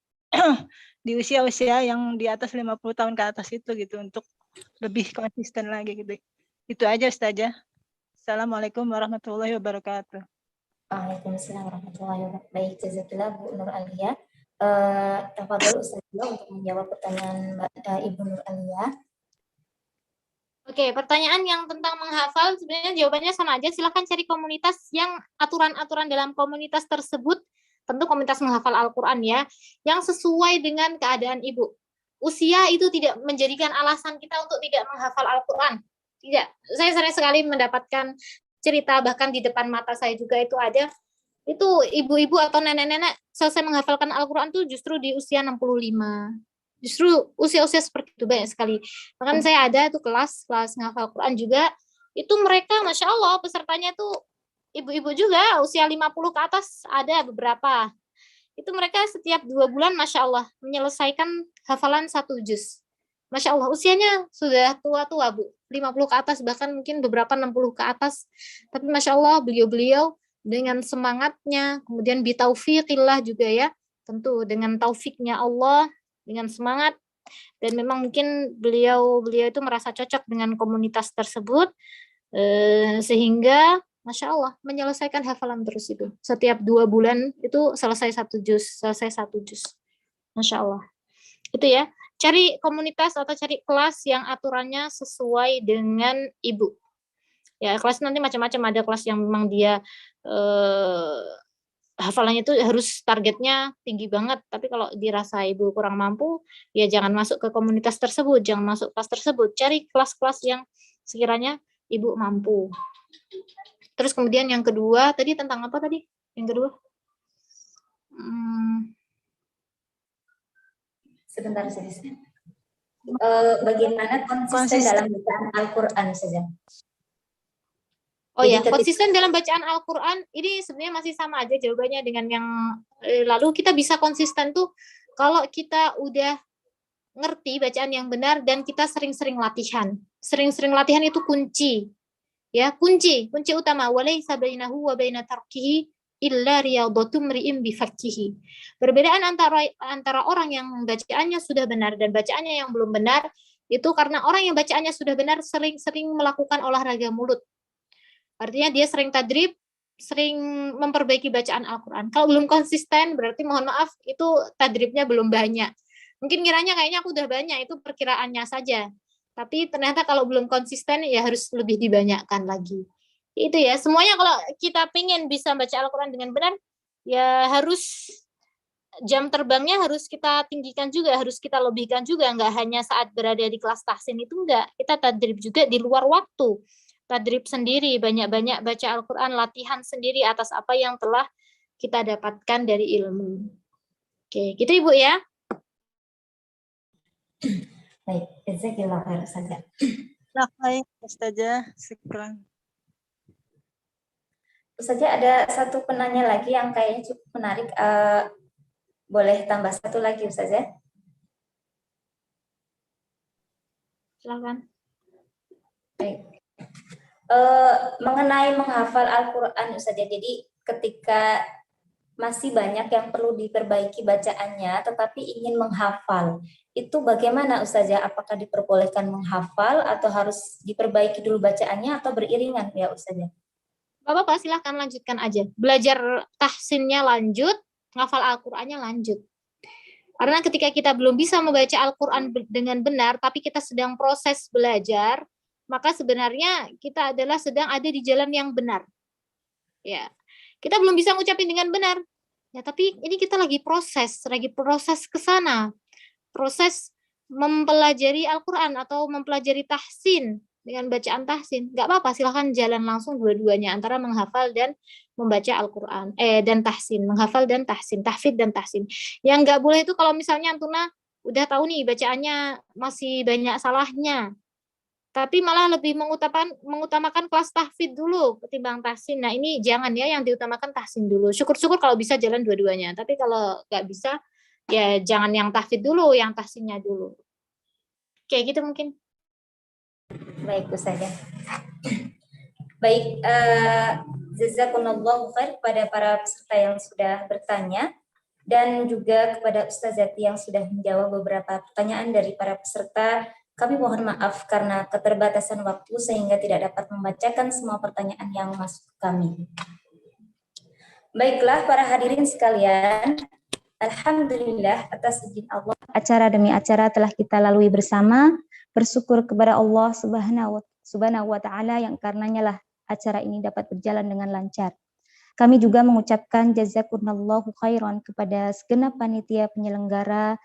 di usia-usia yang di atas 50 tahun ke atas itu gitu, untuk lebih konsisten lagi gitu. Itu aja, Ustazah. Assalamualaikum warahmatullahi wabarakatuh. Waalaikumsalam warahmatullahi wabarakatuh. Baik, jazakillah Bu Nur Alia. Tafadhol Ustazah untuk menjawab pertanyaan Ibu Nur Alia. Oke, pertanyaan yang tentang menghafal sebenarnya jawabannya sama aja. Silahkan cari komunitas yang aturan-aturan dalam komunitas tersebut, tentu komunitas menghafal Al-Quran ya, yang sesuai dengan keadaan Ibu. Usia itu tidak menjadikan alasan kita untuk tidak menghafal Al-Quran. Tidak. Saya sering sekali mendapatkan cerita, bahkan di depan mata saya juga itu ada, itu ibu-ibu atau nenek-nenek selesai menghafalkan Al-Quran itu justru di usia 65. Justru usia-usia seperti itu banyak sekali. Bahkan saya ada tuh kelas menghafal Quran juga, itu mereka Masya Allah pesertanya tuh ibu-ibu juga, usia 50 ke atas ada beberapa. Itu mereka setiap 2 bulan Masya Allah menyelesaikan hafalan 1 juz. Masya Allah, usianya sudah tua-tua, Bu. 50 ke atas, bahkan mungkin beberapa 60 ke atas. Tapi Masya Allah, beliau-beliau dengan semangatnya, kemudian bitaufiqillah juga ya, tentu dengan taufiknya Allah, dengan semangat, dan memang mungkin beliau itu merasa cocok dengan komunitas tersebut, sehingga Masya Allah menyelesaikan hafalan terus itu. Setiap 2 bulan itu selesai 1 juz, Masya Allah. Itu ya, cari komunitas atau cari kelas yang aturannya sesuai dengan ibu. Ya, kelas nanti macam-macam, ada kelas yang memang dia hafalannya itu harus targetnya tinggi banget, tapi kalau dirasa ibu kurang mampu, ya jangan masuk ke komunitas tersebut, jangan masuk kelas tersebut, cari kelas-kelas yang sekiranya ibu mampu. Terus kemudian yang kedua, tadi tentang apa tadi? Yang kedua? Sebentar saja. Bagaimana konsisten dalam bacaan Al-Quran saja? Oh ya, konsisten dalam bacaan Al-Quran, ini sebenarnya masih sama aja jawabannya dengan yang lalu. Kita bisa konsisten tuh kalau kita udah ngerti bacaan yang benar dan kita sering-sering latihan. Sering-sering latihan itu kunci. Ya, kunci utama. Walaysa bainahu wa baina tarkihi illa riyadatum ri'im bifakkihi. Perbedaan antara orang yang bacaannya sudah benar dan bacaannya yang belum benar itu karena orang yang bacaannya sudah benar sering-sering melakukan olahraga mulut. Artinya dia sering tadrib, sering memperbaiki bacaan Al-Quran. Kalau belum konsisten, berarti mohon maaf, itu tadribnya belum banyak. Mungkin kiranya kayaknya aku udah banyak, itu perkiraannya saja. Tapi ternyata kalau belum konsisten, ya harus lebih dibanyakkan lagi. Itu ya, semuanya kalau kita pengen bisa baca Al-Quran dengan benar, ya harus jam terbangnya harus kita tinggikan juga, harus kita lebihkan juga. Nggak hanya saat berada di kelas tahsin itu, enggak. Kita tadrib juga di luar waktu. Tadrib sendiri, banyak-banyak baca Al-Quran, latihan sendiri atas apa yang telah kita dapatkan dari ilmu. Oke, gitu Ibu ya. Baik, jazakallahu khair saja. Baik, Ustazah, syukran. Ustazah, ada satu penanya lagi yang kayaknya cukup menarik. Boleh tambah satu lagi, Ustazah? Silakan. Baik. Mengenai menghafal Al-Quran, Ustazah, jadi ketika masih banyak yang perlu diperbaiki bacaannya, tetapi ingin menghafal, itu bagaimana Ustazah? Apakah diperbolehkan menghafal atau harus diperbaiki dulu bacaannya atau beriringan ya Ustazah? Bapak silahkan lanjutkan aja. Belajar tahsinnya lanjut, ngafal Al-Qurannya lanjut. Karena ketika kita belum bisa membaca Al-Quran dengan benar, tapi kita sedang proses belajar, maka sebenarnya kita adalah sedang ada di jalan yang benar. Ya, kita belum bisa ngucapin dengan benar. Ya, tapi ini kita lagi proses ke sana. Proses mempelajari Al-Quran atau mempelajari tahsin dengan bacaan tahsin. Nggak apa-apa, silahkan jalan langsung dua-duanya antara menghafal dan membaca Al-Quran. Dan tahsin, menghafal dan tahsin, tahfidz dan tahsin. Yang nggak boleh itu kalau misalnya Antuna udah tahu nih bacaannya masih banyak salahnya, tapi malah lebih mengutamakan kelas tahfidz dulu ketimbang tahsin. Nah ini jangan ya, yang diutamakan tahsin dulu. Syukur-syukur kalau bisa jalan dua-duanya. Tapi kalau nggak bisa, ya jangan yang tahfidz dulu, yang tahsinnya dulu. Kayak gitu mungkin. Baik, Ustazah. Baik, jazakumullahu khair kepada para peserta yang sudah bertanya dan juga kepada Ustazati yang sudah menjawab beberapa pertanyaan dari para peserta. Kami mohon maaf karena keterbatasan waktu sehingga tidak dapat membacakan semua pertanyaan yang masuk ke kami. Baiklah para hadirin sekalian, alhamdulillah atas izin Allah. Acara demi acara telah kita lalui bersama. Bersyukur kepada Allah Subhanahu wa Ta'ala yang karenanya lah acara ini dapat berjalan dengan lancar. Kami juga mengucapkan jazakumullahu khairan kepada segenap panitia penyelenggara,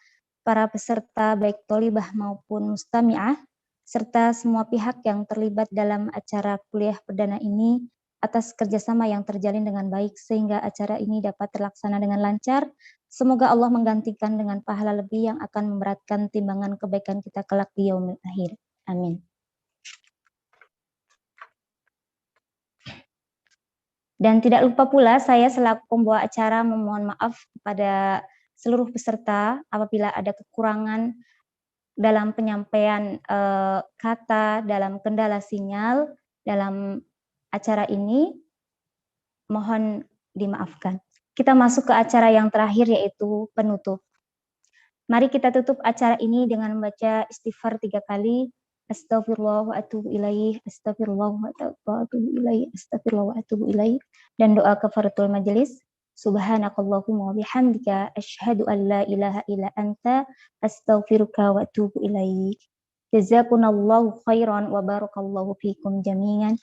para peserta baik tholibah maupun mustami'ah, serta semua pihak yang terlibat dalam acara kuliah perdana ini atas kerjasama yang terjalin dengan baik sehingga acara ini dapat terlaksana dengan lancar. Semoga Allah menggantikan dengan pahala lebih yang akan memberatkan timbangan kebaikan kita kelak di yaumil akhir. Amin. Dan tidak lupa pula saya selaku pembawa acara memohon maaf kepada seluruh peserta apabila ada kekurangan dalam penyampaian kata, dalam kendala sinyal, dalam acara ini, mohon dimaafkan. Kita masuk ke acara yang terakhir yaitu penutup. Mari kita tutup acara ini dengan membaca istighfar 3 kali. Astagfirullah wa atubu ilaih, astagfirullah wa atubu ilaih, astagfirullah wa atubu ilaih. Dan doa kafaratul majelis. Subhanakallahumma wa bihamdika asyhadu an la ilaha illa anta astaghfiruka wa atubu ilaik. Jazakumullahu khairan wa barakallahu fikum jami'an.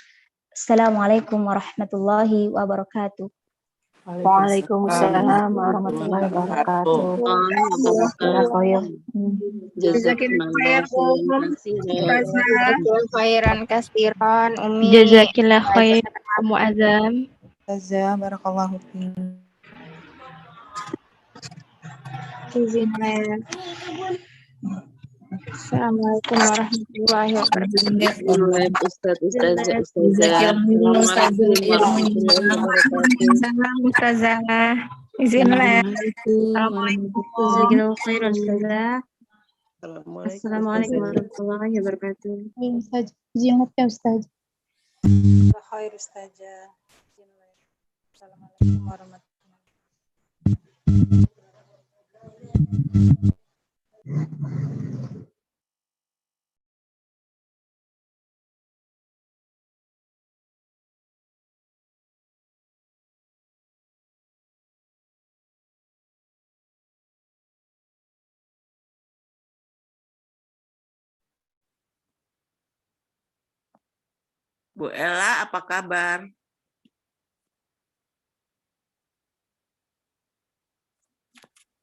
Assalamualaikum warahmatullahi wabarakatuh. Waalaikumsalam warahmatullahi wabarakatuh. Jazakallah khairan kasiran Umi. Jazakillah khair muazzam. Barakallahu fiik. Assalamualaikum warahmatullahi wabarakatuh. Assalamualaikum warahmatullahi wabarakatuh. Khair Ustazah. Assalamualaikum warahmatullahi wabarakatuh. Bu Ella, apa kabar?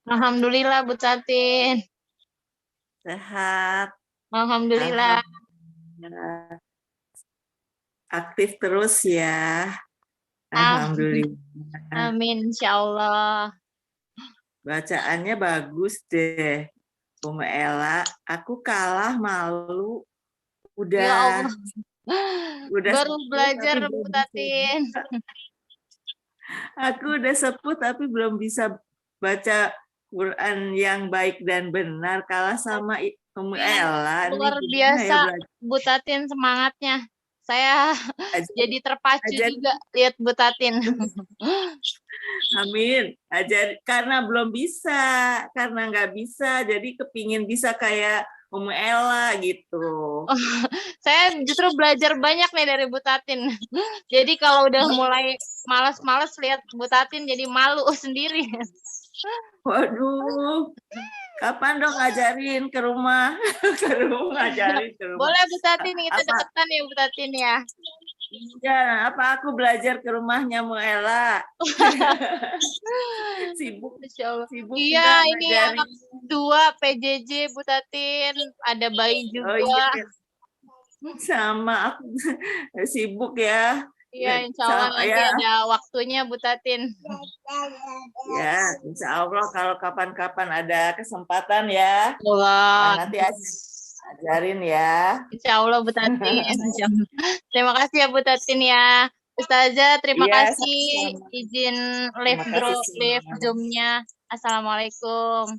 Alhamdulillah Bu Tatin. Sehat. Alhamdulillah. Aktif terus ya. Alhamdulillah. Amin, insya Allah. Bacaannya bagus deh, Bu Ella. Aku kalah, malu. Ya Allah. Udah baru belajar Bu Tatin. Aku udah sepuh tapi belum bisa baca Quran yang baik dan benar, kalah sama Ummu Ella. Luar biasa Bu Tatin semangatnya. Saya jadi terpacu juga lihat Bu Tatin. Amin. Karena belum bisa, karena nggak bisa, jadi kepingin bisa kayak Ummu Ella gitu. Saya justru belajar banyak nih dari Bu Tatin. Jadi kalau udah mulai malas-malas lihat Bu Tatin jadi malu sendiri. Waduh, kapan dong ngajarin ke rumah? Ngajarin ke rumah. Boleh Bu Tatin, kita deketan ya Bu Tatin ya. Iya, apa aku belajar ke rumahnya Mu Ella? Sibuk. Sibuk. Iya, ini anak 2 PJJ Bu Tatin, ada bayi juga. Oh, iya. Sama aku sibuk ya. Iya, insya Allah nanti ada waktunya Bu Tatin. Ya, insya Allah kalau kapan-kapan ada kesempatan ya. Wah. Nanti ajarin ya. Insya Allah Bu Tatin. Terima kasih ya Bu Tatin ya. Ustazah, terima kasih izin live Zoom-nya. Assalamualaikum.